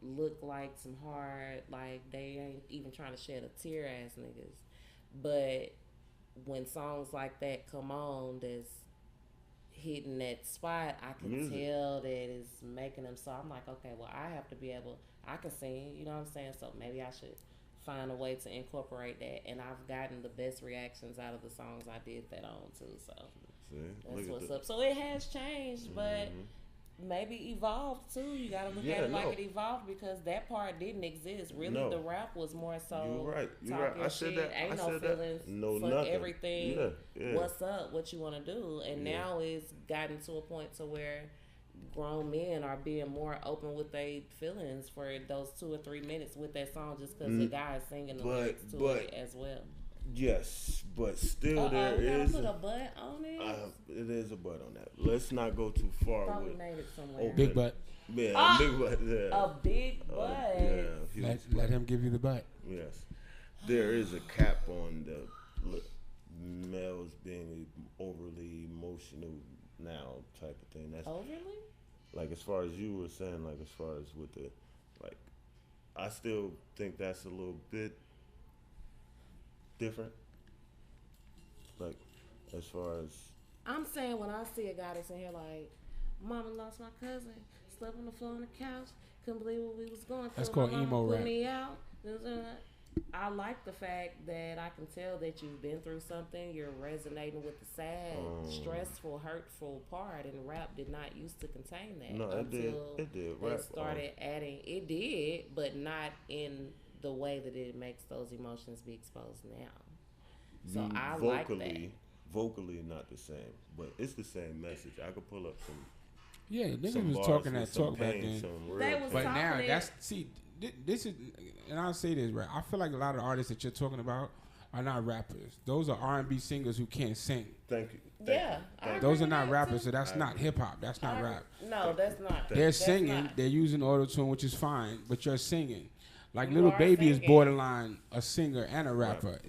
look like some hard, like they ain't even trying to shed a tear ass niggas. But when songs like that come on that's hitting that spot, I can tell that it's making them. So I'm like, okay, well, I have to be able, I can sing, you know what I'm saying? So maybe I should find a way to incorporate that, and I've gotten the best reactions out of the songs I did that on too. So that's what's up. So it has changed, but maybe evolved too. You gotta look at it like it evolved, because that part didn't exist. Really, the rap was more so. You're right. You're right. I said that. Ain't no feelings. No nothing. Everything. Yeah. What's up? What you want to do? And now it's gotten to a point to where grown men are being more open with their feelings for those 2 or 3 minutes with that song, just because the guy is singing the lyrics to it as well. Yes, but still there is. Put a butt on it. It is a butt on that. Let's not go too far. Probably made it somewhere. Big butt. Yeah, big butt. Yeah. A big butt. Let him give you the butt. Yes, there is a cap on the males being overly emotional now type of thing. That's overly. Like, as far as you were saying, like, as far as with the, like, I still think that's a little bit different. Like, as far as I'm saying, when I see a guy that's in here like, mama lost my cousin, slept on the floor on the couch, couldn't believe what we was going through. That's called emo rap. Put me out. I like the fact that I can tell that you've been through something. You're resonating with the sad, stressful, hurtful part, and rap did not used to contain that. No, it did. Rap started adding. It did, but not in the way that it makes those emotions be exposed now. So I like that. Vocally, not the same, but it's the same message. I could pull up some. Yeah, niggas was talking that talk back then. But now this is, and I'll say this, right? I feel like a lot of artists that you're talking about are not rappers. Those are R&B singers who can't sing. Thank you. Those are not rappers, so that's not hip hop. That's not rap. No, that's not. They're singing. They're using auto-tune, which is fine, but you're singing. Like Lil Baby is borderline a singer and a rapper.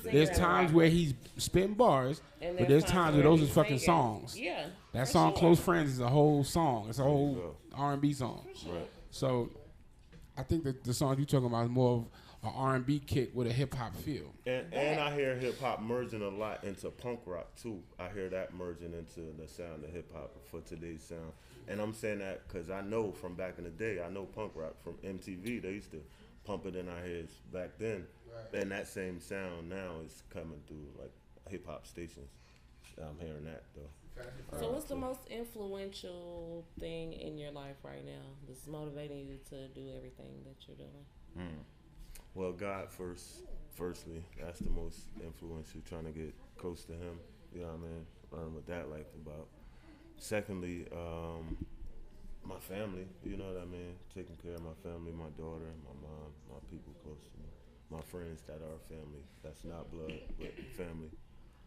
There's times where he's spitting bars, but there's times where those are fucking songs. Yeah. That song, Close Friends, is a whole song. It's a whole R&B song. Right. So I think that the song you're talking about is more of an R&B kick with a hip hop feel. And I hear hip hop merging a lot into punk rock too. I hear that merging into the sound of hip hop for today's sound. And I'm saying that because I know from back in the day, I know punk rock from MTV. They used to pump it in our heads back then. Right. And that same sound now is coming through like hip hop stations. I'm hearing that though. So what's the most influential thing in your life right now that's motivating you to do everything that you're doing? Well, God firstly, that's the most influential, trying to get close to him, you know what I mean, learn what that life's about. Secondly, my family, you know what I mean, taking care of my family, my daughter, my mom, my people close to me, my friends that are family, that's not blood, but family.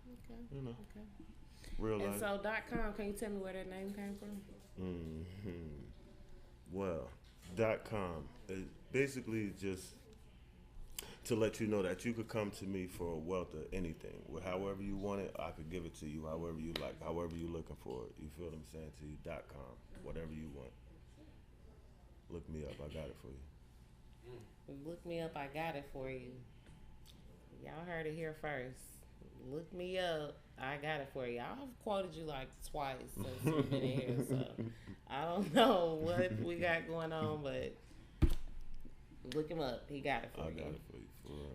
Okay. You know. Okay. Real life. And so .com, can you tell me where that name came from? Well, .com is basically just to let you know that you could come to me for a wealth of anything. However you want it, I could give it to you. However you like, however you're looking for it. You feel what I'm saying to you? .com, whatever you want. Look me up. I got it for you. Look me up. I got it for you. Y'all heard it here first. Look me up. I got it for you. I've quoted you like twice since you've been in here, so I don't know what we got going on, but look him up. He got it for you. I got it for you.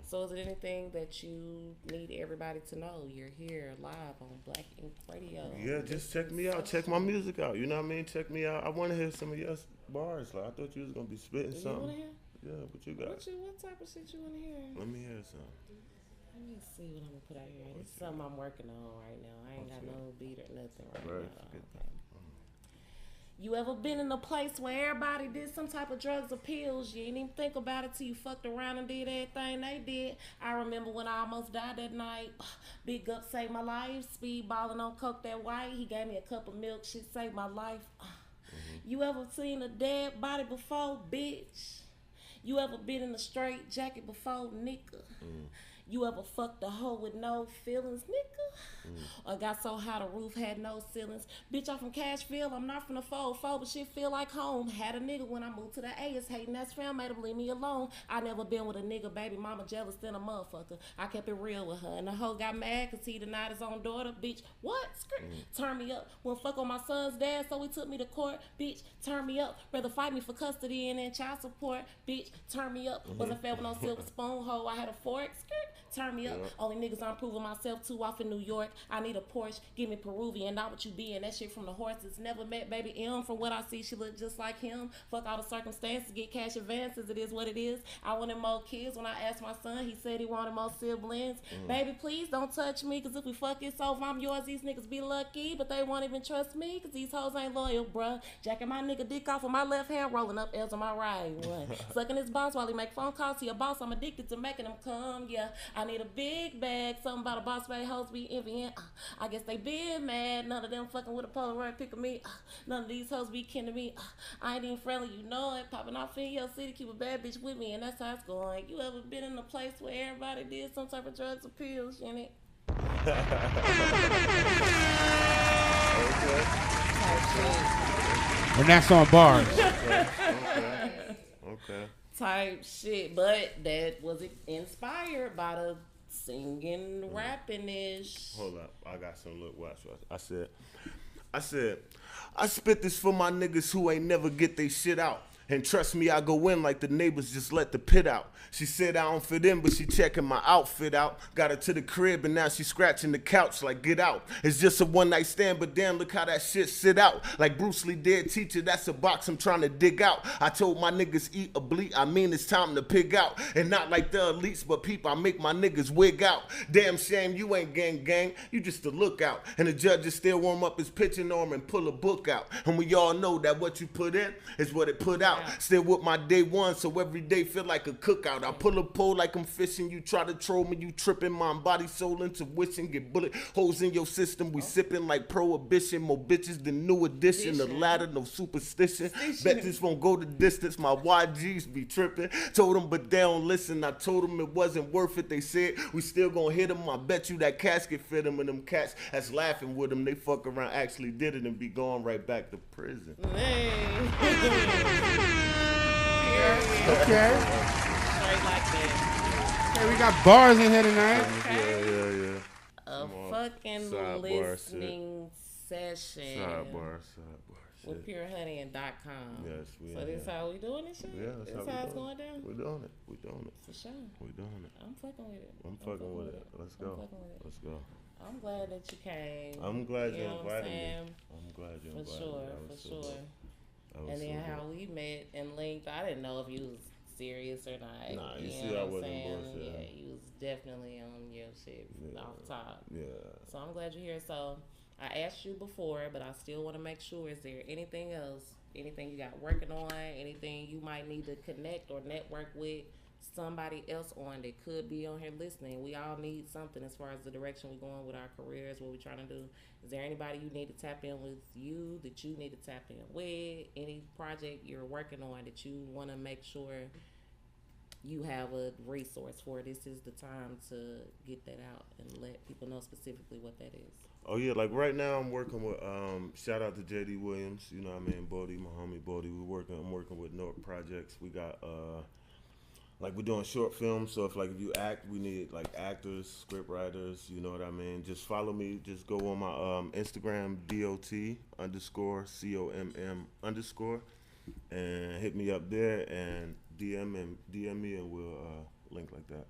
So is it anything that you need everybody to know? You're here live on Black Ink Radio. Yeah, just check me out. Check my music out. You know what I mean? Check me out. I want to hear some of your bars. Like, I thought you was going to be spitting something. You want to hear? Yeah, what you got? What type of shit you want to hear? Let me hear some. Let me see what I'm gonna put out here. This is something I'm working on right now. I ain't got no beat or nothing right now. Okay. You ever been in a place where everybody did some type of drugs or pills? You ain't even think about it till you fucked around and did everything they did. I remember when I almost died that night. Big Up saved my life. Speed balling on coke that white. He gave me a cup of milk. Shit saved my life. You ever seen a dead body before, bitch? You ever been in a straight jacket before, nigga? You ever fucked a hoe with no feelings, nigga? Or got so high the roof had no ceilings? Bitch, I'm from Cashville, I'm not from the 404, but shit feel like home. Had a nigga when I moved to the A, it's hating that's fam, made him leave me alone. I never been with a nigga, baby mama jealous than a motherfucker. I kept it real with her, and the hoe got mad cause he denied his own daughter. Bitch, what? Turn me up. Wouldn't fuck on my son's dad, so he took me to court. Bitch, turn me up. Rather fight me for custody and then child support. Bitch, turn me up. Wasn't fed with no silver spoon, hoe. I had a fork. Turn me up. Only niggas I'm proving myself to off in New York. I need a Porsche. Give me Peruvian, not what you be. And that shit from the horses. Never met baby M. From what I see, she look just like him. Fuck all the circumstances. Get cash advances. It is what it is. I wanted more kids. When I asked my son, he said he wanted more siblings. Baby, please don't touch me. Cause if we fuck it's over, I'm yours. These niggas be lucky. But they won't even trust me. Cause these hoes ain't loyal, bruh. Jacking my nigga dick off with my left hand. Rolling up L's on my right one. Sucking his boss while he make phone calls to your boss. I'm addicted to making them come. Yeah. I need a big bag. Something about a boss babe hoes be envying. I guess they been mad. None of them fucking with a Polaroid pick of me. None of these hoes be kin to me. I ain't even friendly, you know it. Popping off in your city, keep a bad bitch with me, and that's how it's going. You ever been in a place where everybody did some type of drugs or pills, in it? And that's on bars. Okay. Type shit, but that was inspired by the singing, rapping ish. Hold up, I got some look. Watch. I said, I spit this for my niggas who ain't never get they shit out. And trust me, I go in like the neighbors just let the pit out. She said I don't fit in, but she checking my outfit out. Got her to the crib and now she scratching the couch like get out. It's just a one night stand, but damn, look how that shit sit out. Like Bruce Lee dead teacher, that's a box I'm trying to dig out. I told my niggas eat a bleat, I mean it's time to pig out. And not like the elites, but people, I make my niggas wig out. Damn shame you ain't gang, you just a lookout. And the judges still warm up his pitching arm and pull a book out. And we all know that what you put in is what it put out. Still with my day one, so every day feel like a cookout. I pull a pole like I'm fishing. You try to troll me, you tripping. Mind, body, soul, intuition. Get bullet holes in your system. We sipping like prohibition. More bitches than new edition. The ladder, no superstition. Bet this won't go the distance. My YGs be tripping. Told them, but they don't listen. I told them it wasn't worth it. They said we still gonna hit them. I bet you that casket fit them. And them cats that's laughing with them, they fuck around actually did it and be going right back to prison. Okay. Straight like that. Okay, we got bars in here tonight. Yeah. A fucking listening session. Sidebar. With PureHoney.com. Yes, So this how we doing this shit? Yeah, that's how it's going down? We're doing it. For sure. We're doing it. I'm fucking with it. I'm fucking with it. Let's go. I'm glad that you came. I'm glad you know invited me. I'm glad you invited me. For sure. And then how we met and linked, I didn't know if you was serious or not. Nah, you see I wasn't bullshit. Yeah, you was definitely on your shit off top. Yeah. So I'm glad you're here. So I asked you before, but I still want to make sure, is there anything else, anything you got working on, anything you might need to connect or network with somebody else on that could be on here listening? We all need something as far as the direction we're going with our careers, what we're trying to do. Is there anybody you need to tap in with you, that you need to tap in with, any project you're working on that you want to make sure you have a resource for? This is the time to get that out and let people know specifically what that is. Oh yeah, like right now I'm working with shout out to JD Williams, you know what I mean, Bodie, my homie Bodie. I'm working with North Projects. We got like we're doing short films, so if you act, we need like actors, script writers, you know what I mean. Just follow me. Just go on my Instagram DOT_COMM_ and hit me up there and DM me and we'll link like that.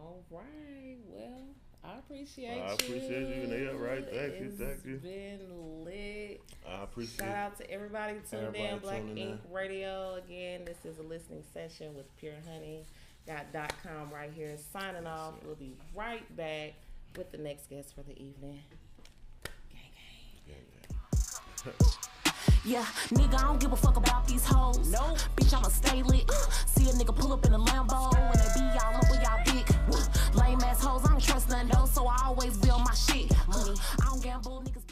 All right. Well, I appreciate you. I appreciate you. Yeah, right. Thank you. It's been lit. I appreciate it. Shout out to everybody tuned in. Black Ink Radio. Again, this is a listening session with Pure Honey. Got .com right here. Signing off. We'll be right back with the next guest for the evening. Gang. Yeah, nigga, I don't give a fuck about these hoes. No, bitch, I'ma stay lit. See a nigga pull up in a Lambo and they be all over y'all dick. Lame ass hoes, I don't trust none though, so I always build my shit. Money, I don't gamble, niggas.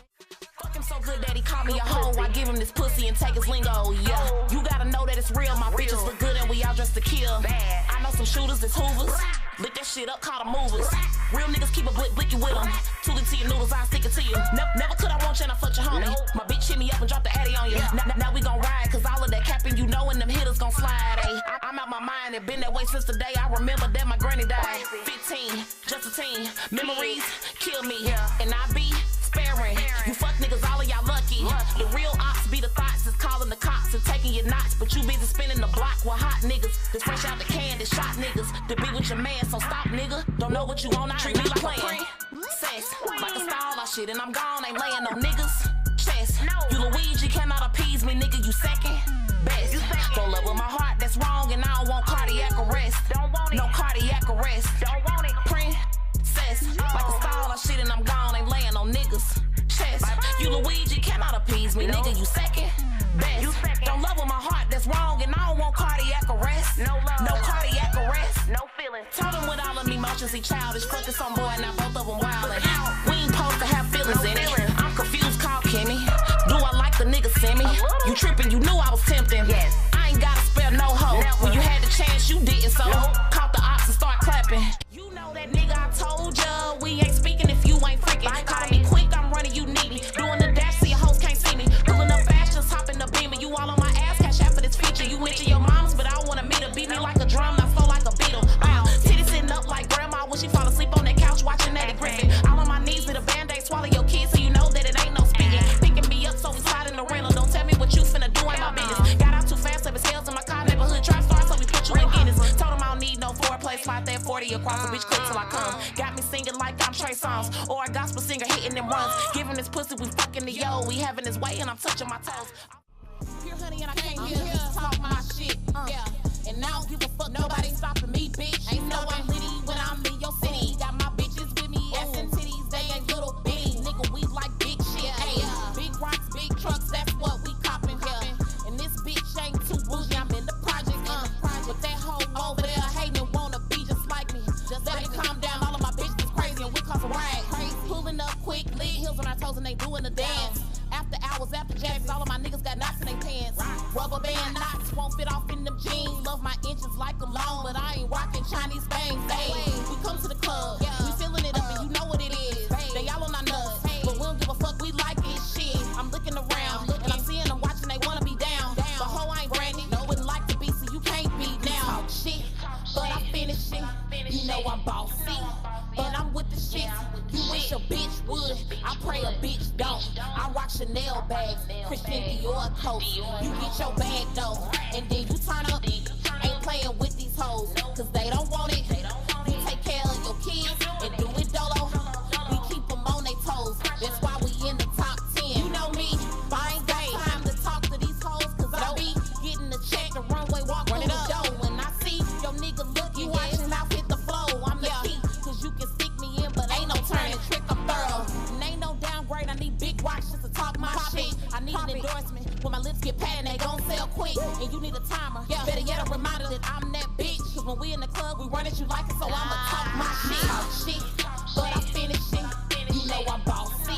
Fuck him so good that he call me a hoe. I give him this pussy and take his lingo. Yeah, you gotta know that it's real. My bitches look good and we all dressed to kill. I know some shooters that's hoovers. Lick that shit up, call them movers. Real niggas keep a blicky with them. Toolie to your noodles, I'll stick it to you. Never could I want you and I fuck your homie. My bitch hit me up and drop the addy on you. Now we gon' ride, cause all of that capping, you know, and them hitters gon' slide. I'm out my mind and been that way since the day I remember that my granny died. 15, just a teen. Memories kill me, and I be sparing. You fuck niggas, all of y'all lucky. The real ops be the thoughts, is calling the cops and taking your knots. But you busy spinning the block with hot niggas. That's fresh out the can, that shot niggas. To be with your man, so stop nigga. Don't know what you want, I treat me like playing. Sex, like a stall, I shit and I'm gone, ain't laying no niggas. Chest, you Luigi cannot appease me, nigga, you second best. Don't love with my heart, that's wrong, and I don't want cardiac arrest. No cardiac arrest. Princess, like a stall, I shit and I'm gone, ain't laying no niggas. Chest, you Luigi cannot appease me, nigga, you second best. Don't love with my heart, that's wrong, and I don't want cardiac arrest. No cardiac arrest. No feelings. Told him with all of me emotions, he childish. Fucking some boy, now both of them wildin'. We ain't supposed to have feelings in it. I'm confused, call Kimmy. Do I like the nigga send me? You trippin', you knew I was tempting. Yes. I ain't gotta spare no hoe. When you had the chance, you didn't, so caught the ops and start clapping. You know that nigga, I told ya. We ain't speaking if you ain't freaking. Call me quick, I'm running, you need me. Doing the dash so your hoes can't see me. Pulling up fast, just hopping the beamer. You all on my ass, cash out for this feature. You mention your moms, but I wanna meet her. Beat me like a drum, not slow like a beetle. Titty sitting up like grandma when she fall asleep on that couch watching Eddie Griffin. All on my knees with a band-aid, swallow your kids so you know that it ain't no speaking. Picking me up so we slide in the rental. Don't tell me what you finna do, ain't my business. Got out too fast, up his heels in my car, neighborhood trap star, so we put you in Guinness. Told him I don't need no foreplay, slide that 40 across the bitch clip till I come. Got me singing like I'm Trey Songz or a gospel singer hitting them runs. Giving this pussy, we fucking the yo. We having his way and I'm touching my toes. Pure honey and I can't hear talk my shit. Yeah, and I don't give a fuck. Nobody stopping me, bitch. Ain't no I'm litty when I'm in your city. Got my bitches with me, ass and titties. They ain't little bitty, nigga. We like big shit. Hey, big rocks, big trucks. That's what we copping. And this bitch ain't too bougie. I'm in the project. But that hoe over there hating and wanna be just like me. Just let it calm down. All of my bitches is crazy and we cause a rag. Pulling up quick, lit heels on our toes and they doing the dance. After hours, after jacks, all of my niggas got knots in their pants. Rubber band knots won't fit off in them jeans. Love my inches like them long, but I ain't rocking Chinese bangs. Hey, we come to the club, we feeling it up and you know what it is. They all on our nuts, but we don't give a fuck, we like it. Shit, I'm looking around, and I'm seeing them watching, they wanna be down. But ho, I ain't brandy, wouldn't like to be, so you can't be now. Shit, but I finish it, you know I'm bossy. And I'm with the shit, you wish a bitch would. I pray a bitch don't. I rock Chanel bags, Christian Dior coats. You get your bag though, and then you turn up. Ain't playing with these hoes, cause they don't want it. You take care of your kids and do it dolo. We keep them on their toes, that's why we in the top 10. You know me, I ain't got time to talk to these hoes, cause I be getting the check, the runway walk through the door. When I see your nigga looking, watching out hit the flow. I'm the key, cause you can stick me in, but ain't no turning trick, I'm thorough. And ain't no downgrade, I need big watch just to talk my shit. I need an endorsement, when my lips get patent, they gon' sell quick. And you need a timer, better yet a reminder that I'm that bitch. Cause when we in the club, we run it, you like it, so I'ma talk my shit. But I finish it, you know I'm bossy.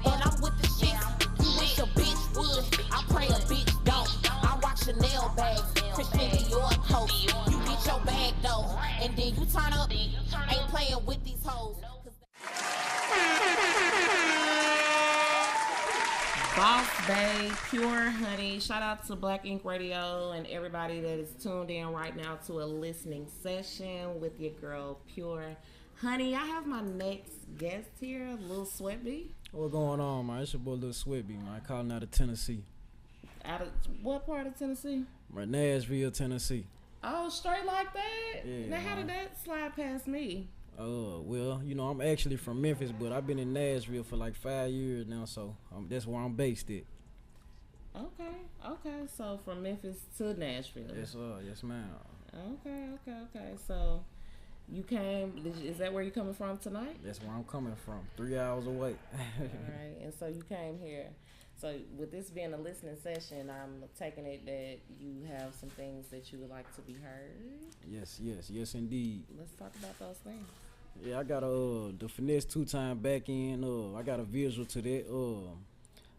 And I'm with the shit, you wish a bitch would. I pray a bitch don't. I rock Chanel bags, Christian Dior coats. You get your bag though, and then you turn up. Ain't playing with these hoes. Boss Bae, Pure Honey. Shout out to Black Ink Radio and everybody that is tuned in right now to a listening session with your girl Pure Honey. I have my next guest here, Lil Sweatby. What going on, man? It's your boy Lil Sweatby, man. Calling out of Tennessee. Out of what part of Tennessee? Right, Nashville, Tennessee. Oh, straight like that? Yeah, now, how did that slide past me? Well, you know, I'm actually from Memphis, but I've been in Nashville for like 5 years now, so that's where I'm based at. Okay. So from Memphis to Nashville. Yes, ma'am. Okay. So you came. Is that where you coming from tonight? That's where I'm coming from. 3 hours away. All right. And so you came here. So with this being a listening session, I'm taking it that you have some things that you would like to be heard. Yes, indeed. Let's talk about those things. Yeah, I got the finesse 2-time back end. I got a visual to that.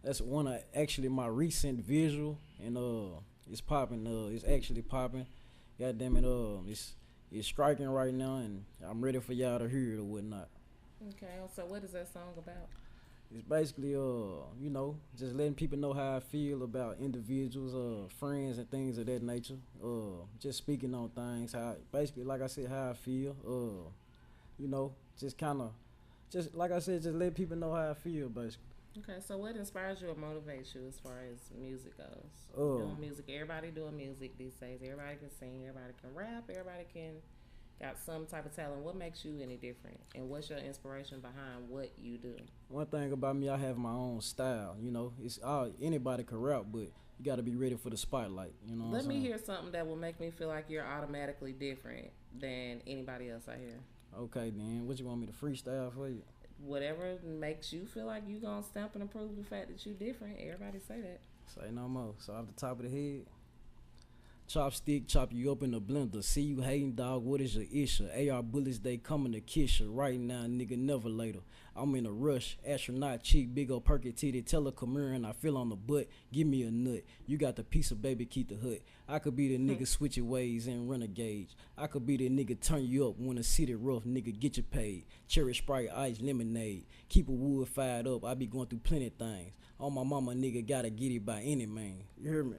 That's one of actually my recent visual, and it's popping. It's actually popping. God damn it, it's striking right now, and I'm ready for y'all to hear it or whatnot. Okay, so what is that song about? It's basically just letting people know how I feel about individuals, friends, and things of that nature. Just speaking on things, how basically, like I said, how I feel. Just like I said, just let people know how I feel, basically. Okay, so what inspires you or motivates you as far as music goes? Doing music, everybody doing music these days. Everybody can sing, everybody can rap, everybody got some type of talent. What makes you any different? And what's your inspiration behind what you do? One thing about me, I have my own style. It's anybody can rap, but you got to be ready for the spotlight. Let me hear something that will make me feel like you're automatically different than anybody else I hear. Okay, then. What you want me to freestyle for you? Whatever makes you feel like you gonna stamp and approve the fact that you different. Everybody say that. Say no more. So off the top of the head, chopstick, chop you up in the blender. See you hating, dog, what is your issue? AR bullets, they coming to kiss you. Right now, nigga, never later. I'm in a rush, astronaut cheek, big old perky titty. Tell her come here and I feel on the butt. Give me a nut. You got the piece of baby, keep the hut. I could be the nigga switch your ways and run a gauge. I could be the nigga turn you up when the city rough, nigga get you paid. Cherry Sprite, ice, lemonade. Keep a wood fired up, I be going through plenty of things. On my mama, nigga, gotta get it by any man. You hear me?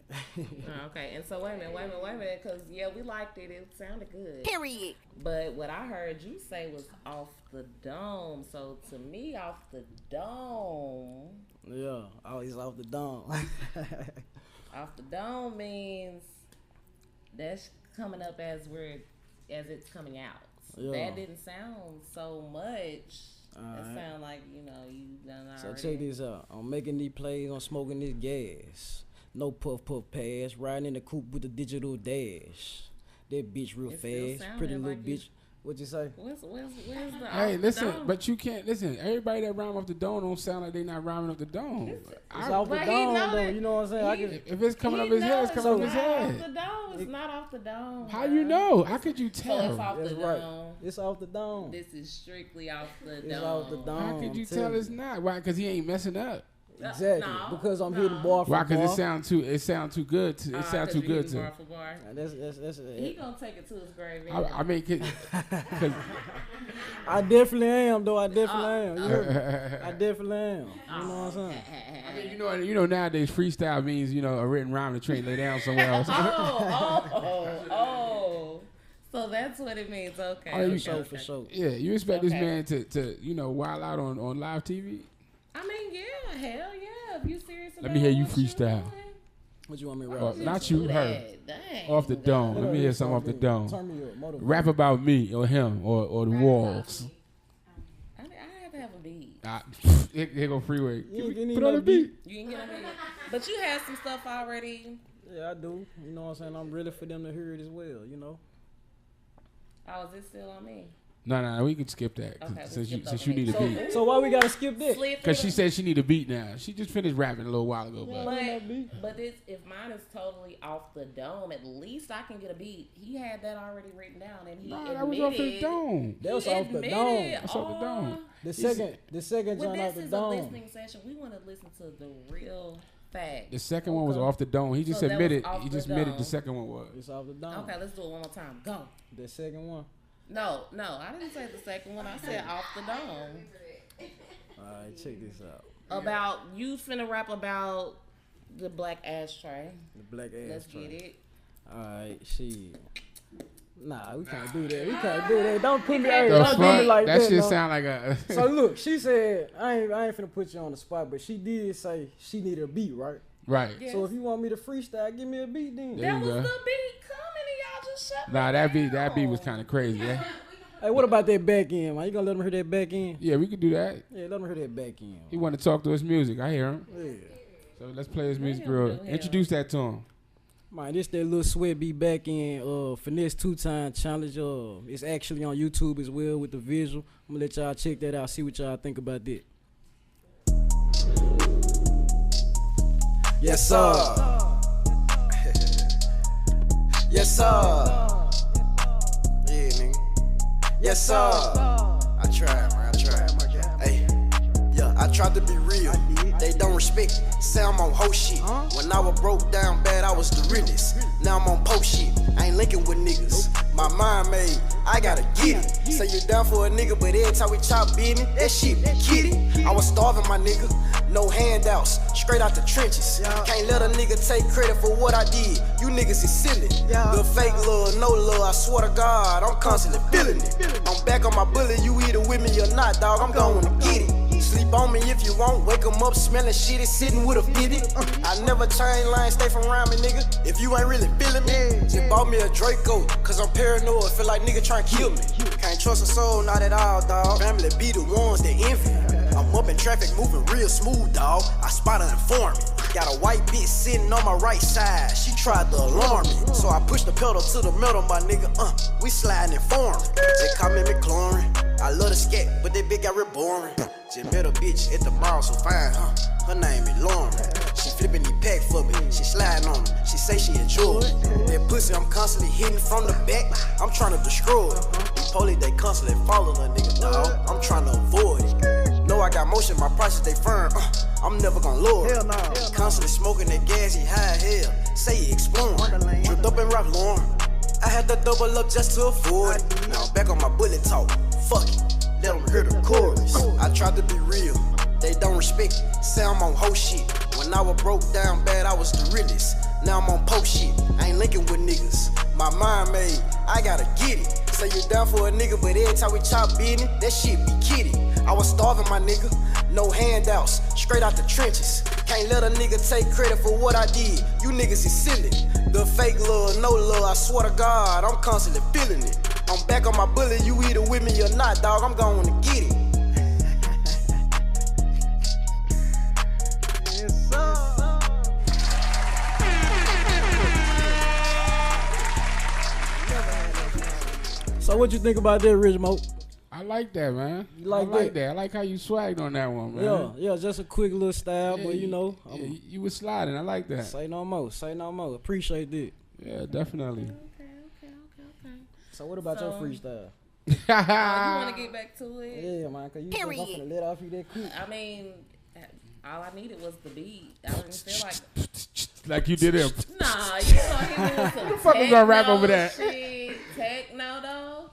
Okay, and so wait a minute, because, yeah, we liked it. It sounded good. Period. But what I heard you say was off the dome. So, to me, off the dome. Yeah, always off the dome. Off the dome means that's coming up as it's coming out. Yeah. That didn't sound so much. That sound like, you done already. So check this out. I'm making these plays, I'm smoking this gas. No puff pass, riding in the coupe with the digital dash. That bitch real fast, pretty little like bitch. What you say? Where's the Hey, listen, dome? but you can't listen. Everybody that rhyme off the dome don't sound like they not rhyming off the dome. It's off the dome, though. You know what I'm saying? If it's coming up his head, it's coming up his head. Off the dome. It's not off the dome. How you know? How could you tell? So it's off That's the right. dome. It's off the dome. This is strictly off the dome. It's off the dome. How could you I'm tell telling it's not? Why? Because he ain't messing up. Exactly. No, because I'm hitting bar for Why? bar. Because it sound too good. It sound too good to. Bar for bar. That's He gonna take it to his grave. I mean, cause I definitely am, though. I definitely am. You hear me? I definitely am. You know what I'm saying? I mean, you know, nowadays freestyle means a written rhyme that you ain't lay down somewhere else. Oh. So that's what it means. Okay. For sure. Yeah, you expect this man to wild out on live TV? I mean, yeah, hell yeah. If you serious about Let me hear you what freestyle. What you want me to rap? Not you, her. Dang. Off the dome. Let me hear something off the dome. Turn me up. Motivate. Rap about me or him or the walls. I have to have a beat. Here go Freeway. You Put on the beat. You can get a beat. But you had some stuff already. Yeah, I do. You know what I'm saying? I'm ready for them to hear it as well, Oh, is it still on me? No, we can skip that. Okay, Since you need a beat. So why we gotta skip that? Because she said she need a beat now. She just finished rapping a little while ago. But if mine is totally off the dome, at least I can get a beat. He had that already written down, and he admitted. That was off the dome. That was off the dome. That's off the dome. The second Well, joint off the this is dome. a listening session. We want to listen to the real fact. The second one was off the dome. He just So that admitted. was off He the just admitted dome. the second one was. It's off the dome. Okay, let's do it one more time. Go. The second one. No, I didn't say the second one. I said off the dome. Alright, check this out. About you finna rap about the black ashtray. The black ass. Let's get it. Alright, shit. Nah, we can't do that. We can't do that. Don't put me. The Don't do me fuck? like that. That shit no. sound like a. So look, she said I ain't finna put you on the spot, but she did say she needed a beat, right? Right. Yes. So if you want me to freestyle, give me a beat then. There That you was go. the beat coming, and y'all just shut me Nah, that beat down. was kind of crazy. Yeah? Hey, what about that back end, man? You gonna let them hear that back end? Yeah, we could do that. Yeah, let them hear that back end. He want to talk to his music. I hear him. Yeah. So let's play his music him real. do him. Introduce that to him. Man, this that little sweat be back in finesse 2-time challenge. It's actually on YouTube as well with the visual. I'm gonna let y'all check that out. See what y'all think about that. Yes sir. Yes sir. Yeah, nigga. Yes sir. I tried, man. I tried. Hey, yeah, I tried to be real. They don't respect me. Say I'm on hoe shit. When I was broke down bad, I was the realest. Now I'm on post shit. I ain't linking with niggas. My mind made, I gotta get it. Say you down for a nigga, but every time we chop business, that shit be kidding. I was starving, my nigga. No handouts, straight out the trenches. Can't let a nigga take credit for what I did. You niggas is silly. The fake love, no love, I swear to God, I'm constantly feeling it. I'm back on my bullet, you either with me or not, dog. I'm going to get it. Sleep on me if you want, wake 'em up smelling shitty, sitting with a 50. I never change lines, stay from around me, nigga. If you ain't really feeling me, just bought me a Draco, cause I'm paranoid, feel like nigga trying to kill me. Can't trust a soul, not at all, dog. Family be the ones that envy. I'm up in traffic, moving real smooth, dog. I spot an informant. Got a white bitch sitting on my right side. She tried to alarm me, so I pushed the pedal to the metal, my nigga. We sliding in foreign. Just call me McLaurin. I love the scat, but that bitch got real boring. Just met a bitch at the bar, so fine, huh? Her name is Lauren. She flipping the pack for me. She sliding on them. She say she enjoy it. That pussy I'm constantly hitting from the back. I'm trying to destroy it. These police, they constantly following a nigga, dog. I'm trying to avoid it. Know I got motion, my prices they firm. I'm never gonna lower it. Constantly smoking that gas, he high as hell. Say he exploring. Tripped up and Ralph Lauren. I had to double up just to avoid it. Now I'm back on my bullet talk. Fuck it. Let them hear the chorus. I tried to be real. They don't respect me. Say I'm on hoe shit. When I was broke down bad, I was the realest. Now I'm on post shit. I ain't linking with niggas. My mind made, I gotta get it. Say you down for a nigga, but every time we chop business, that shit be kidding. I was starving, my nigga. No handouts, straight out the trenches. Can't let a nigga take credit for what I did. You niggas is silly. The fake love, no love, I swear to God, I'm constantly feeling it. I'm back on my bullet, you either with me or not, dog. I'm going to get it. Yes, sir. So what you think about that, Rich Mo? I like that, man. You like I like that? I like how you swagged on that one, man. Yeah, just a quick little style, but you know. You was sliding. I like that. Say no more. Appreciate that. Yeah, definitely. Okay. So what about your freestyle? You want to get back to it? Yeah, man, because you think I'm finna let off you that quick. I mean, all I needed was the beat. I didn't feel like you did him. Nah, you know he was some Who the fuck is gonna rap over that? Shit. Techno, though.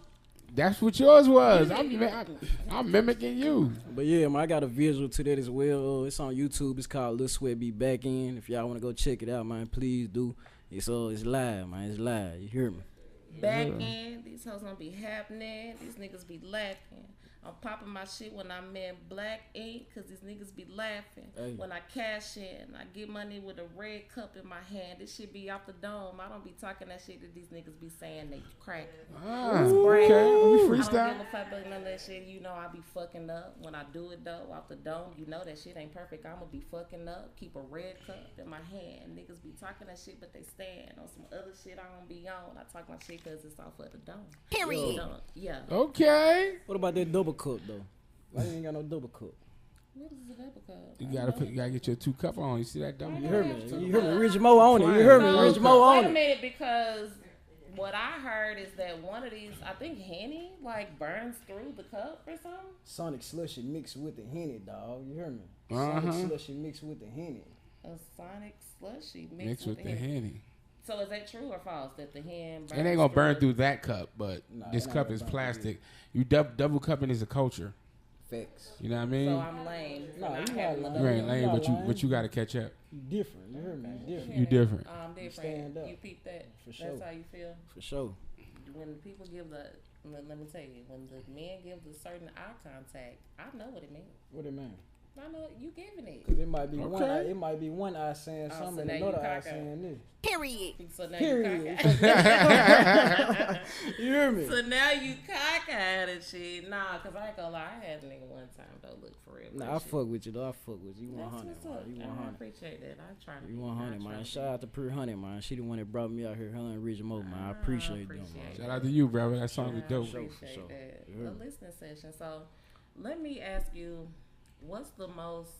That's what yours was. I'm mimicking you. But yeah, man, I got a visual to that as well. It's on YouTube. It's called Lil Sweat Be Back In. If y'all want to go check it out, man, please do. It's live, man. It's live. You hear me? Back in, these hoes don't be happening. These niggas be lacking. I'm popping my shit when I'm in black ink, cause these niggas be laughing. Hey. When I cash in, I get money with a red cup in my hand. This shit be off the dome. I don't be talking that shit that these niggas be saying they cracking. Okay, we freestyle. I don't give a fuck about none of that shit. You know I be fucking up. When I do it though, off the dome, you know that shit ain't perfect. I'ma be fucking up. Keep a red cup in my hand. Niggas be talking that shit, but they stand on some other shit I don't be on. I talk my shit cause it's off of the dome. Period. Yeah. Okay. What about that double cup though? Why you ain't got no double cup? What is a double cup? You gotta get your 2 cup on. You see that double? You heard me. You heard me. Rich Mo on it. You heard me. Rich Mo on it. Wait a minute, because what I heard is that one of these, I think Henny, like burns through the cup or something. Sonic slushy mixed with the Henny, dog. You heard me? Sonic slushy mixed with the Henny. A Sonic slushy mixed with the Henny. So is that true or false that the hen burns? It ain't gonna burn through that cup, but this cup is plastic. You double cupping is a culture. Facts. You know what I mean? So I'm lame. No, you ain't lame, but you gotta catch up. You different. You heard me? You different. You different. I'm different. Stand up. You peep that. For sure. That's how you feel. For sure. When people give the, let me tell you, when the men give the certain eye contact, I know what it means. What it mean? I know you giving it. Cause it might be one eye saying something, and another eye saying this. Period. So now Period. you You hear me? So now you cockeyed and shit. Nah, cause I ain't gonna lie, I had a nigga one time though. Look for real. Nah, I fuck with you though. I fuck with you. You 100, man. You I 100. appreciate that. I try to. You 100, man. Shout out to Pure 100, man. She the one that brought me out here. Her and Rich Mo, man. I appreciate them, man. Shout out to you, bro. That song was dope. I appreciate that. A listening session. So, let me ask you, what's the most?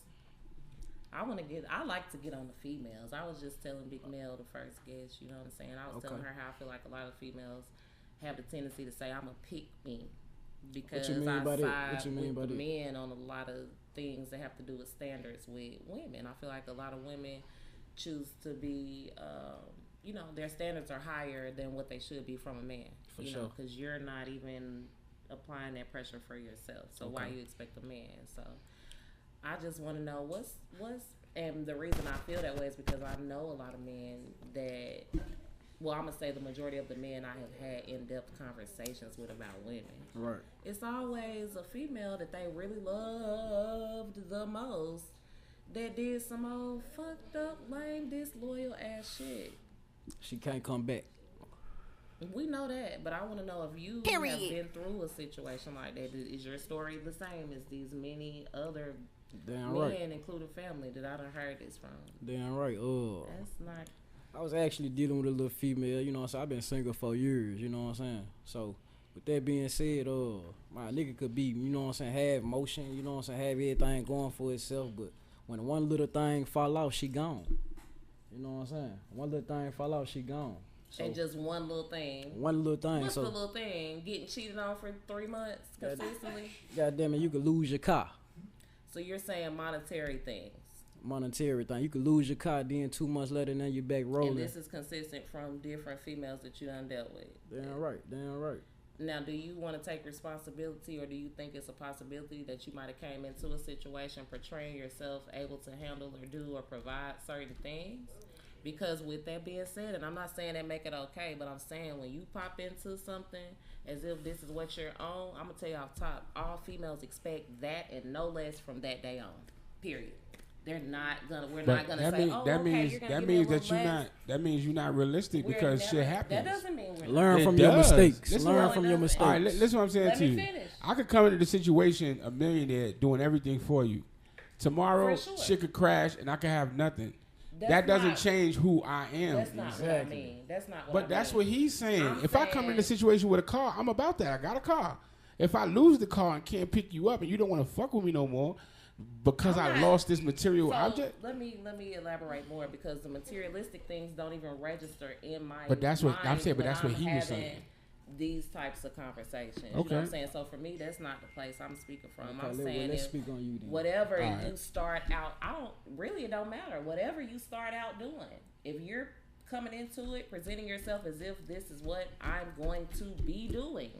I like to get on the females. I was just telling Big Mel, the first guest, you know what I'm saying? I was telling her how I feel like a lot of females have the tendency to say, I'm a pick me. Because I side with the men on a lot of things that have to do with standards with women. I feel like a lot of women choose to be, their standards are higher than what they should be from a man. For sure. Because you're not even applying that pressure for yourself. So why you expect a man? So I just want to know what's and the reason I feel that way is because I know a lot of men that, well, I'm gonna say the majority of the men I have had in-depth conversations with about women. Right. It's always a female that they really loved the most that did some old fucked up, lame, disloyal ass shit. She can't come back. We know that, but I want to know if you have been through a situation like that. Is your story the same as these many other men, including family, that I done heard this from? Damn right. That's not. I was actually dealing with a little female, you know what I'm saying? I've been single for years, you know what I'm saying? So, with that being said, my nigga could be, you know what I'm saying, have motion, you know what I'm saying, have everything going for itself, but when one little thing fall out, she gone. You know what I'm saying? One little thing fall out, she gone. So, and just one little thing. One little thing. What's the little thing? Getting cheated on for 3 months consistently? God damn it, you could lose your car. So you're saying monetary things? Monetary thing. You could lose your car, then 2 months later, now you back rolling. And this is consistent from different females that you done dealt with? Damn right. Now, do you want to take responsibility, or do you think it's a possibility that you might have came into a situation portraying yourself able to handle or do or provide certain things? Because with that being said, and I'm not saying that make it okay, but I'm saying when you pop into something as if this is what you're on, I'm going to tell you off top, all females expect that and no less from that day on. Period. They're not gonna. We're not gonna say, "Oh, that means that means you're not realistic because shit happens." That doesn't mean we're learn from your mistakes. Learn from your mistakes. All right, listen what I'm saying to you. I could come into the situation a millionaire doing everything for you. Tomorrow, shit could crash and I could have nothing. That doesn't change who I am. That's not what I mean. That's not what But that's what he's saying. If I come in a situation with a car, I'm about that. I got a car. If I lose the car and can't pick you up and you don't want to fuck with me no more because I lost this material object. Let me elaborate more because the materialistic things don't even register in my But that's what I'm saying. But when that's what he was saying. These types of conversations. Okay. You know what I'm saying? So for me, that's not the place I'm speaking from. Okay, I'm saying let's speak on you then. Whatever you start out, it don't matter. Whatever you start out doing, if you're coming into it, presenting yourself as if this is what I'm going to be doing,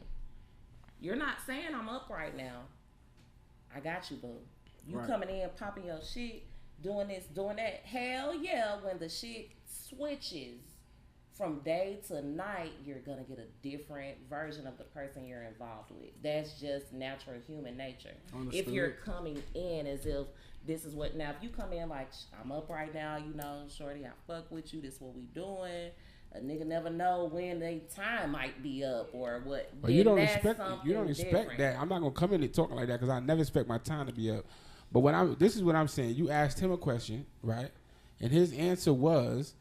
you're not saying I'm up right now. I got you, boo. You coming in, popping your shit, doing this, doing that. Hell yeah, when the shit switches from day to night, you're going to get a different version of the person you're involved with. That's just natural human nature. Understood. If you're coming in as if this is what, now if you come in like, I'm up right now, you know, shorty, I fuck with you, this is what we doing. A nigga never know when they time might be up or what. But you don't expect that. I'm not going to come in and talking like that because I never expect my time to be up. But this is what I'm saying. You asked him a question, right? And his answer was,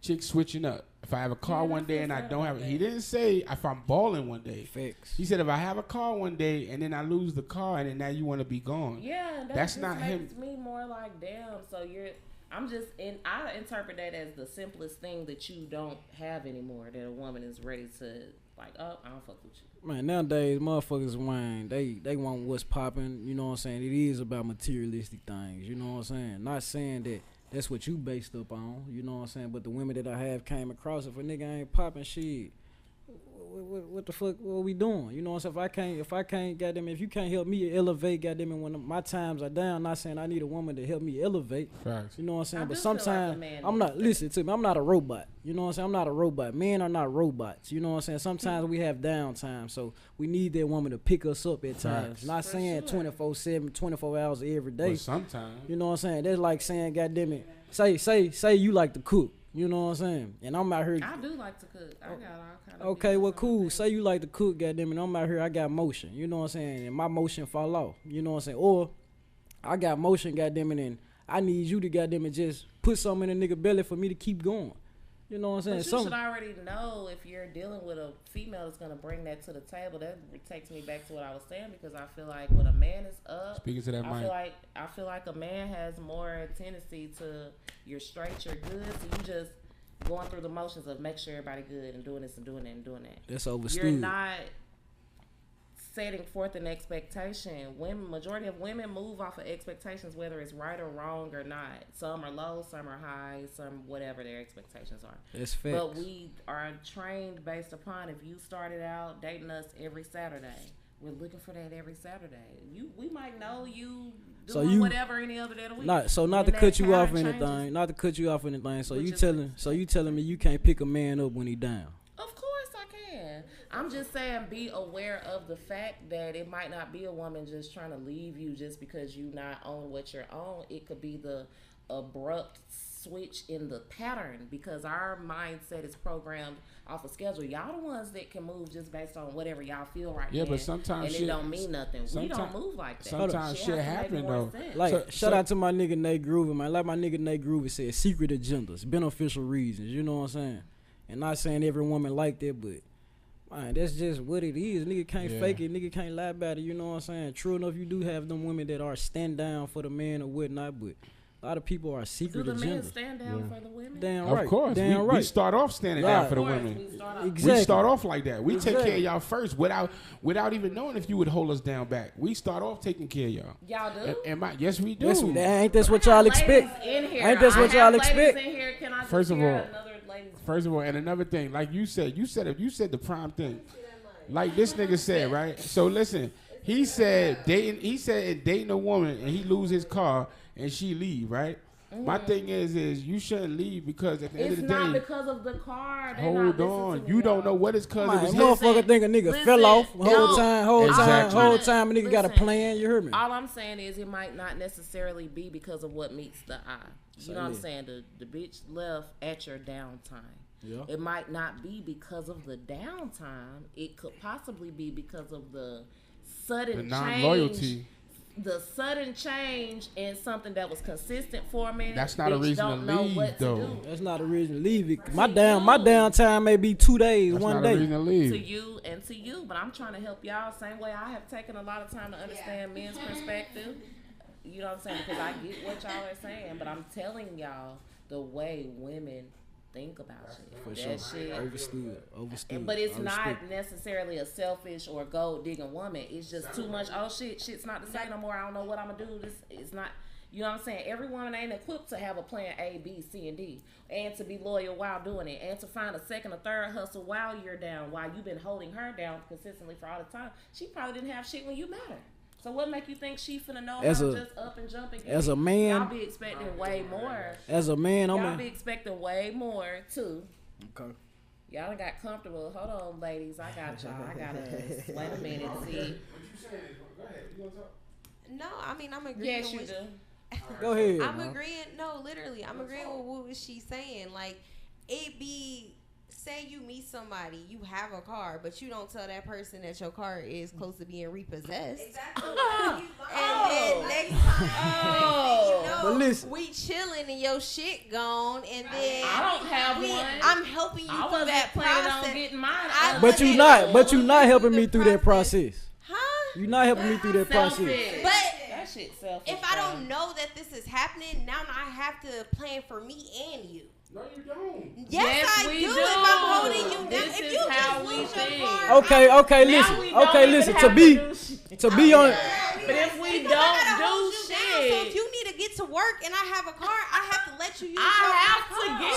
chicks switching up. If I have a car one day and I don't have it, he didn't say if I'm balling one day. Fix. He said if I have a car one day and then I lose the car and then now you want to be gone. Yeah, that's not him. Makes me more like damn. So I interpret that as the simplest thing that you don't have anymore. That a woman is ready to like, oh, I don't fuck with you. Man, nowadays motherfuckers whine. They want what's popping. You know what I'm saying? It is about materialistic things. You know what I'm saying? Not saying that that's what you based up on, you know what I'm saying? But the women that I have came across, if a nigga ain't popping shit, what the fuck, what we doing? You know what I'm saying? If I can't, goddamn, if you can't help me elevate, goddamn it, when my times are down, not saying I need a woman to help me elevate. Facts. You know what I'm saying? But sometimes, listen to me, I'm not a robot. You know what I'm saying? I'm not a robot. Men are not robots. You know what I'm saying? Sometimes we have downtime, so we need that woman to pick us up at times. Not saying 24/7, 24 hours every day. But sometimes. You know what I'm saying? That's like saying, goddamn it, say you like to cook. You know what I'm saying? And I'm out here. I do like to cook. I got all kind of. Okay, well, cool. Say you like to cook, goddamn it. I'm out here. I got motion. You know what I'm saying? And my motion fall off. You know what I'm saying? Or I got motion, goddamn it, and I need you to goddamn it just put something in a nigga belly for me to keep going. You know what I'm saying? But you should already know if you're dealing with a female that's going to bring that to the table. That takes me back to what I was saying, because I feel like when a man is up, speaking to that I feel like a man has more tendency to you're straight, you're good, so you just going through the motions of make sure everybody good and doing this and doing that and doing that. That's overstood. You're not setting forth an expectation. Majority of women move off of expectations, whether it's right or wrong or not. Some are low, some are high, some whatever their expectations are. That's facts. But we are trained based upon if you started out dating us every Saturday, we're looking for that every Saturday. We might know you doing whatever any other day of the week. Not to cut you off anything. Not to cut you off anything. So you telling me you can't pick a man up when he down? Of course I can. I'm just saying be aware of the fact that it might not be a woman just trying to leave you just because you not on what you're on. It could be the abrupt switch in the pattern, because our mindset is programmed off a schedule. Y'all the ones that can move just based on whatever y'all feel right now. Yeah, but sometimes it don't mean nothing. We don't move like that. Sometimes shit happen though. Like shout out to my nigga Nate Groovy, man. Like my nigga Nate Groovy said, secret agendas, beneficial reasons. You know what I'm saying? And not saying every woman like that, but man, that's just what it is. Nigga can't fake it. Nigga can't lie about it. You know what I'm saying? True enough, you do have them women that are stand down for the man or whatnot, but a lot of people are secret agendas. Do the men stand down for the women? Damn right. Of course. Damn we start off standing down for the women. Exactly. We start off like that. We take care of y'all first without even knowing if you would hold us down back. We start off taking care of y'all. Y'all do? Yes, we do. Ain't that what y'all expect? Ain't that what y'all expect? First of all, and another thing, like you said the prime thing. Like this nigga said, right? So listen, he said dating a woman and he lose his car and she leave, right? Mm-hmm. My thing is you shouldn't leave because at the end of the day, it's not because of the car. Hold on, you don't know what it's cause it was. Motherfucker think a nigga fell off whole time a nigga got a plan. You heard me? All I'm saying is it might not necessarily be because of what meets the eye. You know what I'm saying? The bitch left at your downtime. Yeah. It might not be because of the downtime. It could possibly be because of the sudden non-loyalty. The sudden change in something that was consistent for a minute. That's not a reason to leave, though. That's not a reason to leave. My downtime may be 2 days, that's 1 day. To you and to you, but I'm trying to help y'all. Same way I have taken a lot of time to understand men's perspective. You know what I'm saying? Because I get what y'all are saying, but I'm telling y'all the way women think about shit. For sure. Overstood. But it's not necessarily a selfish or gold digging woman. It's just too much. Oh shit's not the same no more. I don't know what I'm gonna do. This is not. You know what I'm saying? Every woman ain't equipped to have a plan A, B, C, and D, and to be loyal while doing it, and to find a second or third hustle while you're down, while you've been holding her down consistently for all the time. She probably didn't have shit when you met her. So what make you think she finna know how to just up and jump again? As a man, y'all be expecting way more. As a man, y'all be expecting way more too. Okay. Y'all done got comfortable. Hold on, ladies. I got y'all. I gotta wait a minute. See. What you saying? Go ahead. You want to talk? No, I mean I'm agreeing. Yes, you do. Go ahead. I'm agreeing. No, literally, I'm agreeing with what she's saying. Like, it be. Say you meet somebody, you have a car, but you don't tell that person that your car is close to being repossessed. Exactly. And then next time, but listen, we chilling and your shit gone, and then I don't have one. I'm helping you through that process. On getting mine. But you not helping me through that process. Huh? You're not helping me through that process. But that shit selfish. If I don't know that this is happening, now I have to plan for me and you. No, you don't. Yes, I do. If I'm holding you down, this if you how just we lose think. your car, Okay, listen. To be on. But if we don't do shit, so if you need to get to work and I have a car, I have to let you use your car. I have to get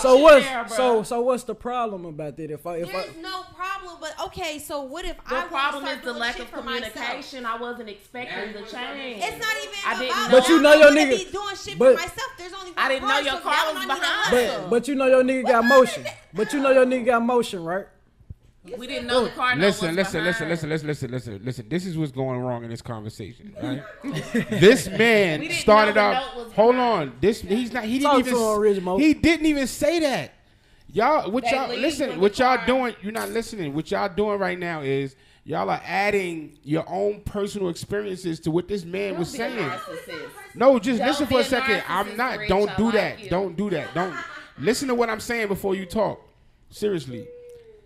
so what's the problem about that? If there's no problem, but okay. So what if the problem is the lack of communication? I wasn't expecting the change. It's not even about. But you know your nigga be doing shit for myself. There's only one I didn't know your car was behind. But you know your nigga got motion. But you know your nigga got motion, right? We didn't know the car. Listen. This is what's going wrong in this conversation, right? This man started out. Hold on. He didn't even say that. Y'all, what y'all doing, you're not listening. What y'all doing right now is y'all are adding your own personal experiences to what this man was saying. No, just listen for a second. I'm not. Don't do that. Don't do that. Don't listen to what I'm saying before you talk. Seriously.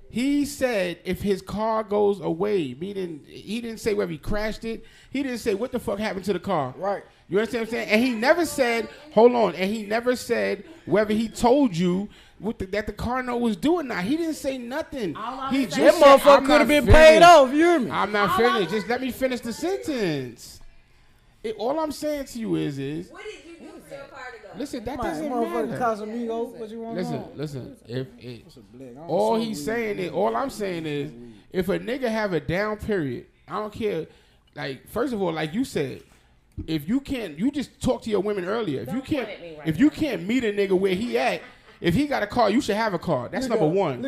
He said if his car goes away, meaning he didn't say whether he crashed it. He didn't say what the fuck happened to the car. Right. You understand what I'm saying? And he never said, hold on, and he never said whether he told you that the car note was due or not. He didn't say nothing. He just that motherfucker could have been paid off. You hear me? I'm not finished. Just let me finish the sentence. All I'm saying to you is what did you do for your car to go? Listen, that doesn't matter. Casamigos, what you want? Listen. All I'm saying is, if a nigga have a down period, I don't care. Like, first of all, like you said, if you can't, you just talked to your women earlier. If you can't meet a nigga where he at, if he got a car, you should have a car. That's number one.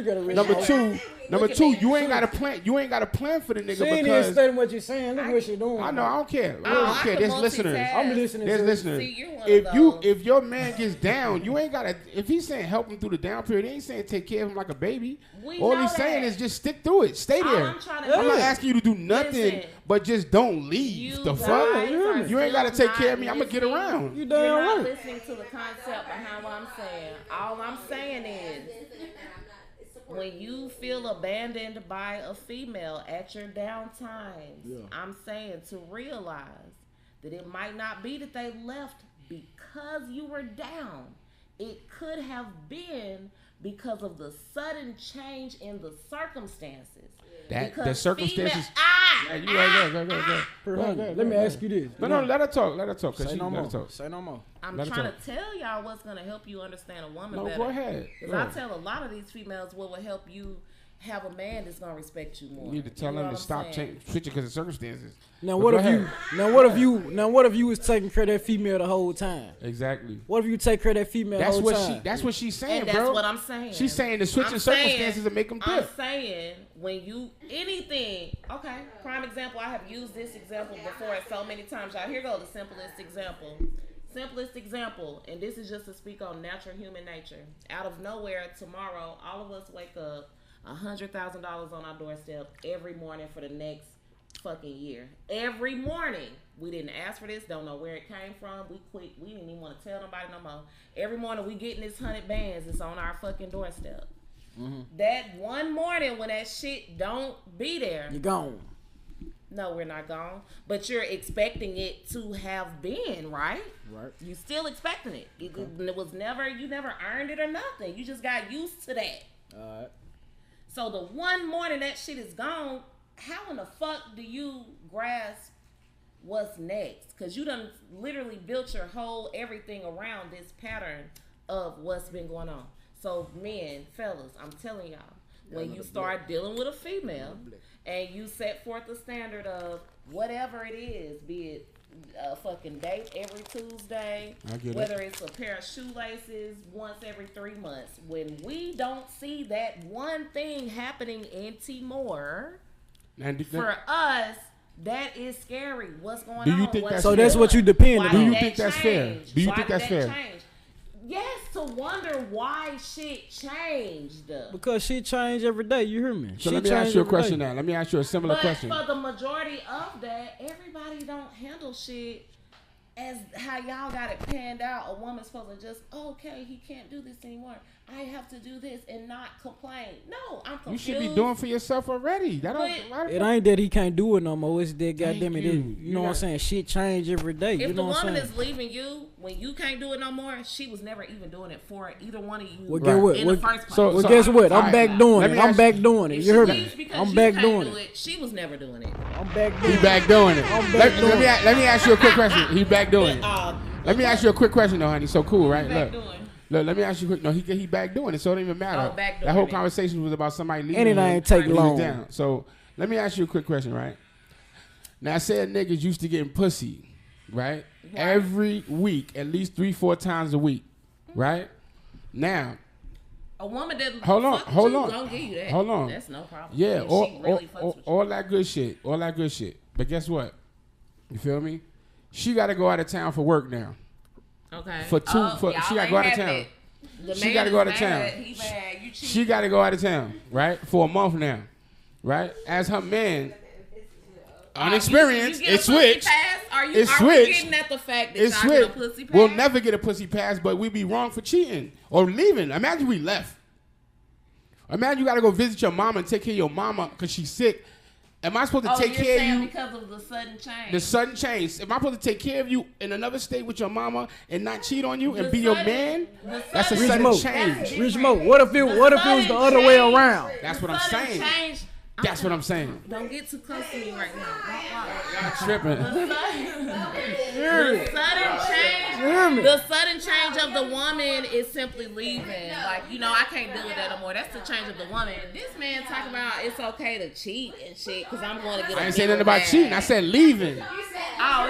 Number two, you ain't got a plan. You ain't got a plan for the nigga because. She ain't what you're saying. Look what you're doing. I know. I don't care. I don't care. There's listeners. I'm listening. There's listeners. If your man gets down, you ain't gotta. If he's saying help him through the down period, he ain't saying take care of him like a baby. All he's saying is just stick through it. Stay there. I'm not asking you to do nothing, but just don't leave. The fuck. You ain't gotta take care of me. I'm gonna get around. You're not listening to the concept behind what I'm saying. All I'm saying is, when you feel abandoned by a female at your down times, I'm saying to realize that it might not be that they left because you were down. It could have been because of the sudden change in the circumstances. The circumstances. Let me ask you this. No, let her talk. Let her talk. Say no more. I'm trying to tell y'all what's going to help you understand a woman better. No, go ahead. Because I tell a lot of these females what will help you have a man that's going to respect you more. You need to tell them to stop switching because of circumstances. Now what if you was taking care of that female the whole time? Exactly. What if you take care of that female the whole time? That's what she's saying, and bro. That's what I'm saying. She's saying the switching circumstances to make them dip. I'm saying when you anything. Okay, prime example. I have used this example before so many times. Y'all, here go the simplest example. And this is just to speak on natural human nature. Out of nowhere, tomorrow, all of us wake up, $100,000 on our doorstep every morning for the next fucking year. Every morning. We didn't ask for this, don't know where it came from. We quit. We didn't even want to tell nobody no more. Every morning we getting this 100 bands. It's on our fucking doorstep. Mm-hmm. That one morning when that shit don't be there, you're gone. No, we're not gone. But you're expecting it to have been, right? Right. You still expecting it. It was never, you never earned it or nothing. You just got used to that. All right. So the one morning that shit is gone, how in the fuck do you grasp what's next? Because you done literally built your whole everything around this pattern of what's been going on. So men, fellas, I'm telling y'all, when you start dealing with a female and you set forth a standard of whatever it is, be it a fucking date every Tuesday, whether it's a pair of shoelaces once every 3 months, when we don't see that one thing happening in Timor, for us, that is scary. What's going on? Do you think that's so? That's what you depend on. Do you think that's fair? Do you think that's fair? Yes, to wonder why shit changed. Because shit changed every day. You hear me? So let me ask you a question now. Let me ask you a similar question. But for the majority of that, everybody don't handle shit as how y'all got it panned out. A woman's supposed to just, okay, he can't do this anymore. I have to do this and not complain. No, I'm confused. You should be doing for yourself already. It ain't that he can't do it no more. It's that goddamn it. You know what I'm saying? Shit change every day. If you know the what I'm woman saying? is leaving you when you can't do it no more, she was never even doing it for either one of you. Well, get what? In the first place. So guess what? I'm back doing it. I'm back doing it. You heard me? I'm back doing it. She was never doing it. I'm back doing it. He back doing it. Let me ask you a quick question. He back doing it. Let me ask you a quick question though, honey. So cool, right? Look, let me ask you a quick. No, he back doing it, so it don't even matter. That whole conversation was about somebody leaving. And it ain't take long. Down. So let me ask you a quick question, right? Now, I said niggas used to getting pussy, right? Every week, at least 3-4 times a week, right? Now, a woman that hold on, don't give you that. Hold on, that's no problem. Yeah, all that good shit, But guess what? You feel me? She got to go out of town for work now. Okay. She got to go out of town. She got to go out of town. He's mad. she got to go out of town, right, for a month now, right? As her man, unexperienced, it switched. It switched. Getting at the fact that it y'all switched. get a pussy pass? We'll never get a pussy pass, but we'd be wrong for cheating or leaving. Imagine we left. Imagine you got to go visit your mama and take care of your mama because she's sick. Am I supposed to take care of you? Because of the sudden change. The sudden change. Am I supposed to take care of you in another state with your mama and not cheat on you and be your man? That's a sudden change. Rich Mo, what if it was the other way around? That's what I'm saying. That's what I'm saying. Don't get too close to me right now. I'm tripping. The sudden change of the woman is simply leaving. Like, you know, I can't deal with that no more. That's the change of the woman. This man talking about it's okay to cheat and shit because I'm going to get I ain't saying nothing about cheating. I said leaving.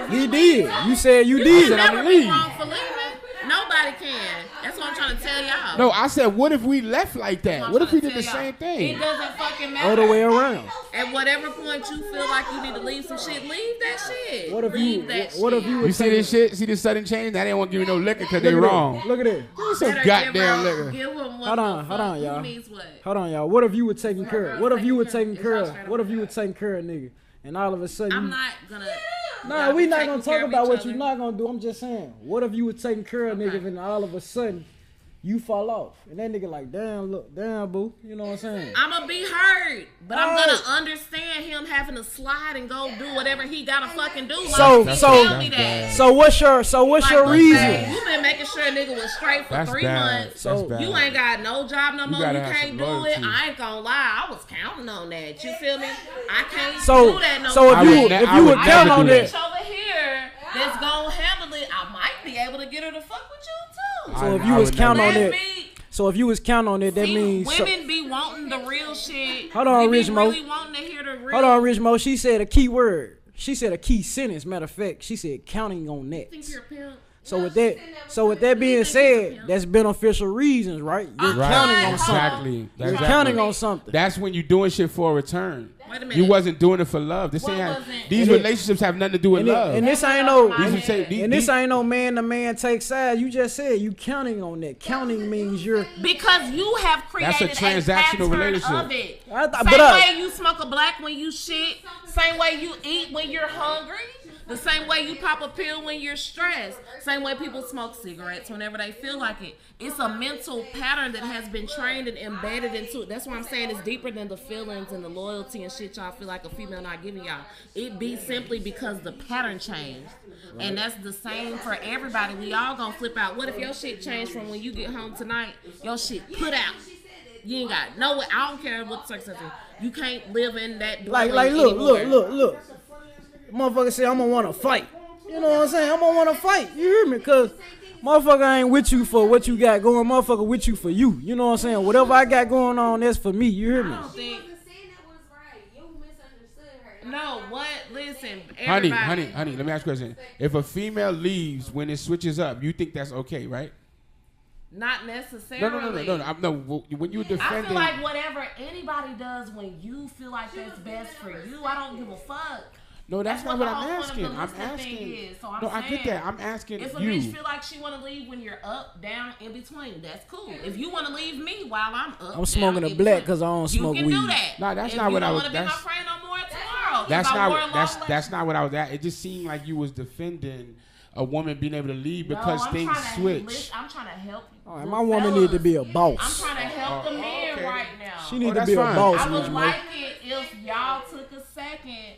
He did. You said you did. Never be wrong for leaving. Nobody can. That's what I'm trying to tell y'all. No, I said, what if we left like that? What if we did the same thing? It doesn't fucking matter. All the way around. At whatever point you feel like you need to leave some shit, leave that shit. What if you see this shit? See this sudden change? I didn't want to give you no liquor because they wrong. Look at it. Some goddamn liquor. Hold on, y'all. Hold on, y'all. What if you were taking care of? What if you were taking care of? What if you were taking care of nigga? And all of a sudden, I'm not gonna. Nah, we not gonna talk about what you're not gonna do. I'm just saying, what if you were taking care of nigga and all of a sudden you fall off and that nigga like, damn, boo, you know what I'm saying? I'ma be hurt, but I'm gonna understand him having to slide and go do whatever he gotta fucking do. So what's your reason? You been making sure a nigga was straight for 3 months. So you ain't got no job no more. You can't do it. I ain't gonna lie. I was counting on that. You feel me? I can't do that no more. So if you would count on that, over here that's gonna handle it, I might be able to get her to fuck with you too. So if you was counting on that, so if you was counting on it, that means women be wanting the real shit. Hold on, Rich Mo. Really wanting to hear the real. Hold on, Rich Mo. She said a key word. She said a key sentence. Matter of fact, she said counting on that. Think you're a pimp? So with that being said, that's beneficial reasons, right? You're counting on something. You're counting on something. That's when you're doing shit for a return. Wait a minute. You wasn't doing it for love. These relationships have nothing to do with love. And this ain't no man to man take side. You just said you counting on that. Counting means you're because you have created that's a transactional relationship. Of it. Same way you smoke a black when you shit. Same way you eat when you're hungry. The same way you pop a pill when you're stressed. Same way people smoke cigarettes whenever they feel like it. It's a mental pattern that has been trained and embedded into it. That's why I'm saying it's deeper than the feelings and the loyalty and shit y'all feel like a female not giving y'all. It be simply because the pattern changed. And that's the same for everybody. We all gonna flip out. What if your shit changed from when you get home tonight, your shit put out? You ain't got no, I don't care what the circumstances. You can't live in that like look. Motherfucker say I'm gonna wanna fight. You know what I'm saying? I'm gonna wanna fight. You hear me? Cause motherfucker ain't with you for what you got going. Motherfucker with you for you. You know what I'm saying? Whatever I got going on, that's for me. You hear me? No, what? Listen, honey, let me ask you a question. If a female leaves when it switches up, you think that's okay, right? Not necessarily. No. When you defending, I feel like whatever anybody does when you feel like that's best for you, I don't give a fuck. No, that's not what I'm asking. I'm asking. I get that. I'm asking if a you. bitch feel like she want to leave when you're up, down, in between, that's cool. If you want to leave me while I'm up, I'm smoking a black because I don't smoke weed. You can do that. No, that's not what I was. You don't want to be my friend no more tomorrow. That's not what I was at. It just seemed like you was defending a woman being able to leave because things switch. I'm trying to help you. All right, my woman need to be a boss. I'm trying to help the men right now. She need to be a boss. I would like it if y'all took a second.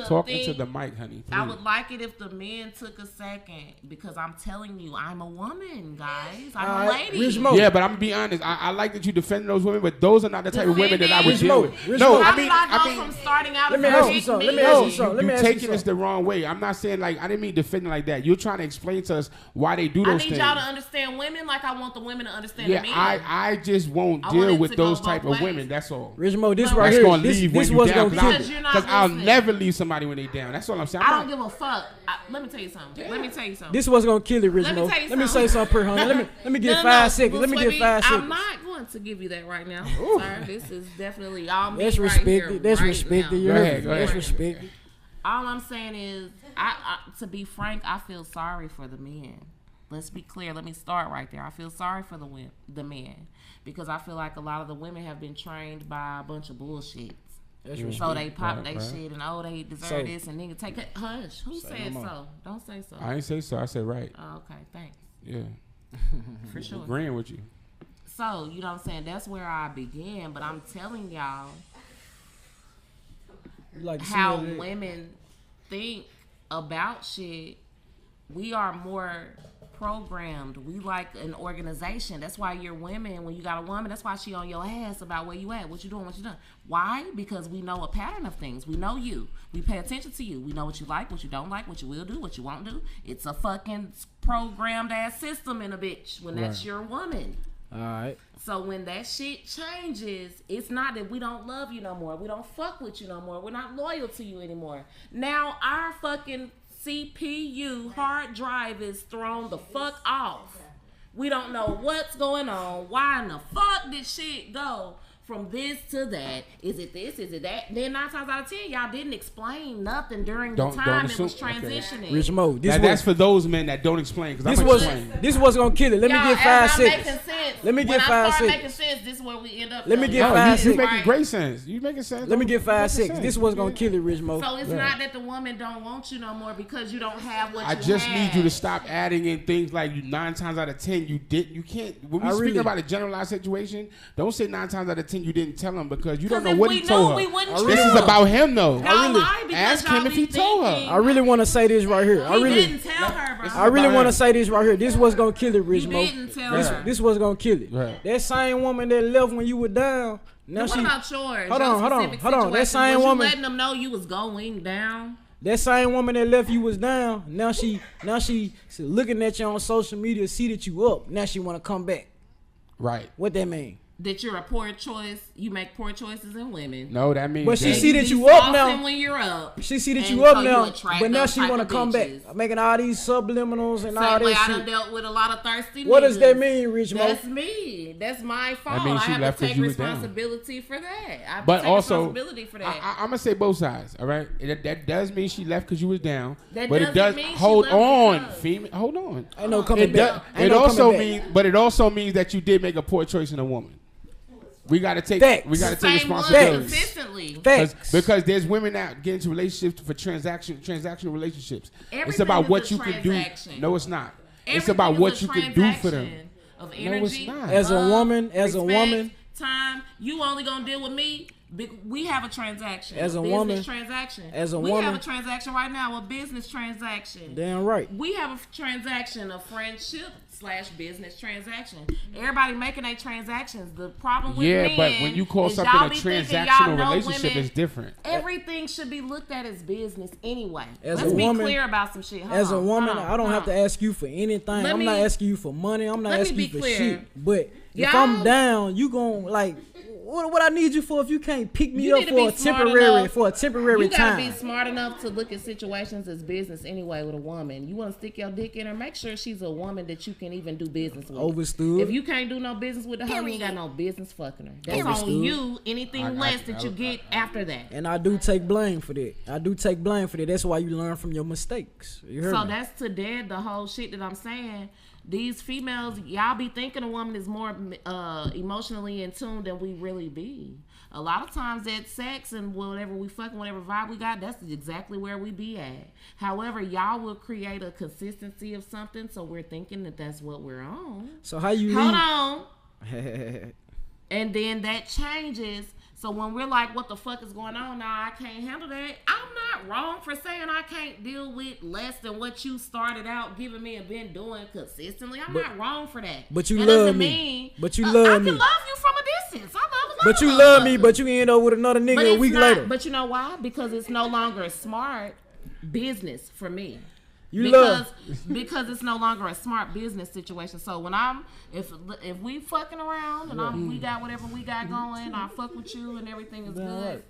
Talking to the mic, honey. Please. I would like it if the men took a second because I'm telling you, I'm a woman, guys. I'm a lady. Yeah, but I'm gonna be honest. I like that you defend those women, but those are not the type of women that I would deal with. No, I mean, from starting out. Let me ask you something. You're taking this the wrong way. I'm not saying like I didn't mean defending like that. You're trying to explain to us why they do those things. I need y'all to understand women like I want the women to understand the men. I just won't deal with those type of women. That's all. Rich Mo, this right here. This was gonna kill it. Because I'll never leave somebody when they down. That's all I'm saying. I don't give a fuck. Let me tell you something. This was gonna kill it, Rich Mo. Let me say something, per honey. Let me get 5 seconds. Let me get 5 seconds. I'm not going to give you that right now, sir. This is definitely all me. That's respected. That's respected. That's respected. All I'm saying is, to be frank, I feel sorry for the men. Let's be clear. Let me start right there. I feel sorry for the men because I feel like a lot of the women have been trained by a bunch of bullshit. So they pop they shit and they deserve this and nigga take it. Hush. Who said so? Don't say so. I ain't say so. I said right. Oh, okay. Thanks. Yeah. For sure. Agreeing with you. So, you know what I'm saying? That's where I began. But I'm telling y'all how women think about shit. We are more programmed. We like an organization. That's why you're women. When you got a woman, that's why she on your ass about where you at, what you doing, what you done. Why? Because we know a pattern of things. We know you. We pay attention to you. We know what you like, what you don't like, what you will do, what you won't do. It's a fucking programmed ass system in a bitch when that's your woman. All right. So when that shit changes, it's not that we don't love you no more. We don't fuck with you no more. We're not loyal to you anymore. Now our fucking CPU hard drive is thrown the fuck off. We don't know what's going on. Why in the fuck did shit go from this to that? Is it this? Is it that? Then 9 times out of 10, y'all didn't explain nothing during the time it was transitioning. Okay. Rich Mo, that's for those men that don't explain. This was gonna kill it. Let me get 5 seconds. Let me get 5 seconds. Making sense. This is where we end up. Let me get 5 seconds. You making great sense. You making sense. Let me get 5 seconds. This was gonna kill it, Rich Mo. So it's not that the woman don't want you no more because you don't have what you have. I just need you to stop adding in things like 9 times out of 10 you didn't. You can't. When we speak about a generalized situation, don't say 9 times out of 10 you didn't tell him because you don't know what he told her. This is about him though. Ask him if he told her. I really want to say this right here. He didn't tell her, bro. I really want to say this right here. This was gonna kill it, Rich Mo. You didn't tell her. This was gonna kill it. Right. That same woman that left when you were down. Now what about yours? Hold on. That same woman. Letting them know you was going down. That same woman that left you was down. Now she looking at you on social media, see that you up. Now she want to come back. Right. What that mean? That you're a poor choice. You make poor choices in women. No, that means. But she see that you up now. When you're up. She see that you up now. But now she want to come back, making all these subliminals and all this shit. I done dealt with a lot of thirsty What niggas. does that mean, Rich Mo? That's me. That's my fault. I mean, she I have left to take you was responsibility for that. I have but to take also, responsibility for that. I'm gonna say both sides. All right, that does mean she left because you was down. That but doesn't it does. mean Hold she on, left female. Hold on. Ain't no coming back. It also means, but it also means that you did make a poor choice in a woman. We gotta take. Facts. We gotta take Same responsibility. Consistently. Facts. Because there's women that get into relationships for transactional relationships. Everything it's about what is a you can do. transaction. No, it's not. Everything it's about is what a you can do for them. transaction of energy, no, it's not. As a woman, respect, time. You only gonna deal with me. We have a transaction. As a business woman, transaction. we have a transaction right now. A business transaction. Damn right. We have a transaction, a friendship / business transaction. Everybody making their transactions. The problem with men but when you call something a transactional relationship, it's different. Everything should be looked at as business anyway. Let's be clear about some shit. As a woman, I don't have to ask you for anything. I'm not asking you for money. I'm not asking you for shit. But if I'm down, you gon' like. What I need you for if you can't pick me up for a temporary time? You gotta be time? smart enough to look at situations as business anyway with a woman. You want to stick your dick in her, make sure she's a woman that you can even do business with. Overstood. If you can't do no business with her, you ain't got no business fucking her. That's on you. Anything less that you get after that. And I do take blame for that. That's why you learn from your mistakes. You heard me? That's to dead the whole shit that I'm saying. These females, y'all be thinking a woman is more emotionally in tune than we really be. A lot of times that sex and whatever we fucking, whatever vibe we got, that's exactly where we be at. However, y'all will create a consistency of something, so we're thinking that that's what we're on. So how you Hold on. And then that changes. So when we're like, what the fuck is going on now? I can't handle that. I'm not wrong for saying I can't deal with less than what you started out giving me and been doing consistently. I'm not wrong for that. But you love me. But you love me. I can love you from a distance. I love. But you love me. But you end up with another nigga a week later. But you know why? Because it's no longer a smart business for me. Because it's no longer a smart business situation. So when if we fucking around and we got whatever we got going, I fuck with you and everything is good.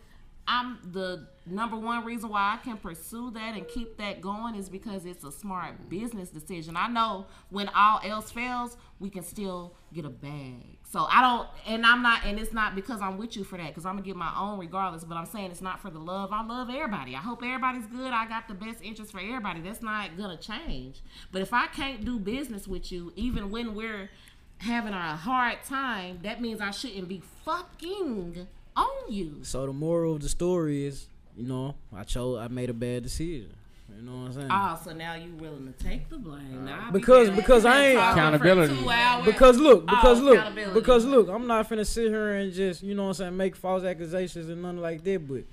I'm the number one reason why I can pursue that and keep that going is because it's a smart business decision. I know when all else fails, we can still get a bag. So I don't, and it's not because I'm with you for that, because I'm gonna get my own regardless. But I'm saying it's not for the love. I love everybody. I hope everybody's good. I got the best interest for everybody. That's not gonna change. But if I can't do business with you, even when we're having a hard time, that means I shouldn't be fucking on you. So the moral of the story is, I made a bad decision. You know what I'm saying? Oh, so now you willing to take the blame? Because I ain't accountability. Because look, I'm not finna sit here and just, make false accusations and nothing like that. But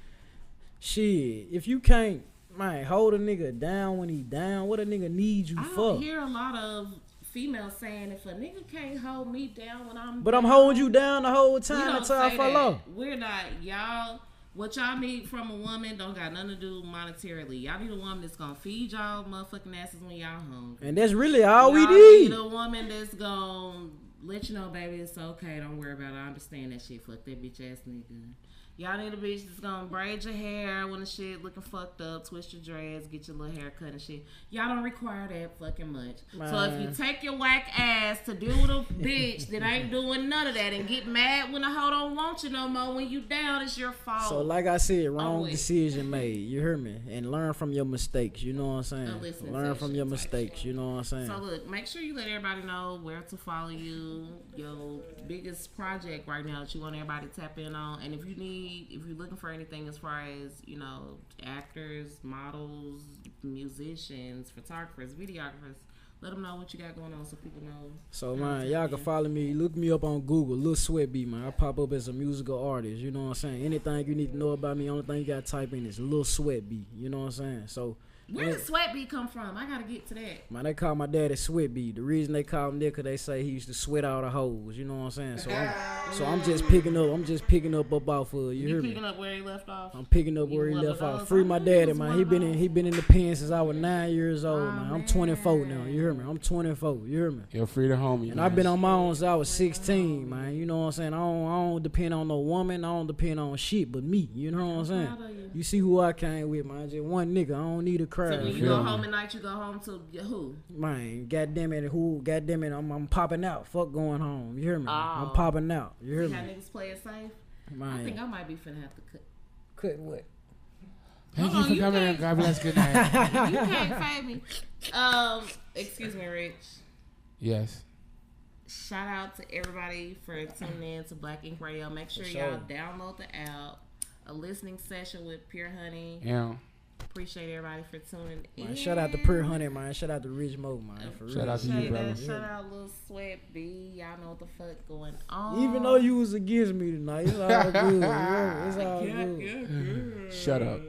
shit, if you can't, hold a nigga down when he down, what a nigga needs you for? I hear a lot of females saying, if a nigga can't hold me down when I'm But down, I'm holding you down the whole time until I fall off. We're not, y'all. What y'all need from a woman don't got nothing to do monetarily. Y'all need a woman that's gonna feed y'all motherfucking asses when y'all hungry. And that's really all we need a woman that's gonna let you know, baby, it's okay. Don't worry about it. I understand that shit. Fuck that bitch ass nigga. Y'all need a bitch that's gonna braid your hair when the shit looking fucked up, twist your dreads, get your little hair cut and shit. Y'all don't require that fucking much. Man. So if you take your whack ass to deal with a bitch that ain't doing none of that and get mad when the hoe don't want you no more, when you down, it's your fault. So like I said, wrong decision made. You heard me? And learn from your mistakes. You know what I'm saying? Learn from your mistakes. You know what I'm saying? So look, make sure you let everybody know where to follow you, your biggest project right now that you want everybody to tap in on. And if you're looking for anything as far as, actors, models, musicians, photographers, videographers, let them know what you got going on so people know. So, man, y'all can follow me. Look me up on Google, Lil Sweat Beat, man. I pop up as a musical artist. You know what I'm saying? Anything you need to know about me, only thing you got to type in is Lil Sweat Beat. You know what I'm saying? So, where did Sweat Beat come from? I got to get to that. Man, they call my daddy Sweat Beat. The reason they call him that because they say he used to sweat all the hoes. You know what I'm saying? So I'm just picking up off of you. You picking up where he left off? I'm picking up where he left off. Free my daddy, man. He been in the pen since I was 9 years old, man. I'm 24 now. You hear me? I'm 24. You hear me? You're free to homie. And I've been on my own since I was 16, man. You know what I'm saying? I don't depend on no woman. I don't depend on shit but me. You know what I'm saying? You see who I came with, man. Just one nigga. I don't need a crowd. So when you go home at night, you go home to who? Man, goddamn it, I'm popping out. Fuck going home. You hear me? I'm popping out. You hear me? How niggas play it safe? Man. I think I might be finna have to cut. Cut what? Thank you for coming in. God bless. Good night. You can't fade me. Excuse me, Rich. Yes. Shout out to everybody for tuning in to Black Ink Radio. Make sure y'all download the app. A listening session with Pure Honey. Yeah. Appreciate everybody for tuning in. Man, shout out to Pure Honey, man. Shout out to Rich Mo, man. For shout out to you, brother. Shout out Lil Sweat B. Y'all know what the fuck going on. Even though you was against me tonight, it's all good. It's all good. Shut up.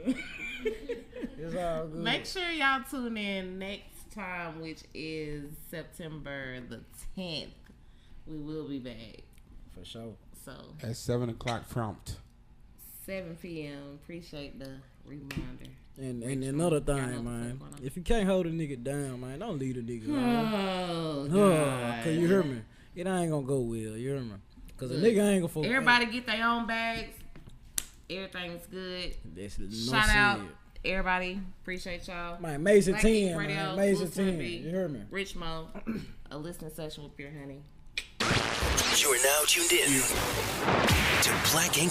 It's all good. Make sure y'all tune in next time, which is September the 10th. We will be back. For sure. So at 7 o'clock prompt. 7 p.m. Appreciate the reminder. And another thing, man. If you can't hold a nigga down, man, don't leave a nigga alone. God. Cause you hear me? It ain't gonna go well. You hear me? Cause a nigga ain't gonna focus. Everybody get their own bags. Everything's good. Shout out everybody. Appreciate y'all. Man, Mason 10, man. Mason 10. You heard me? Rich Mo. A listening session with Pure Honey. You're now tuned in to Black Ink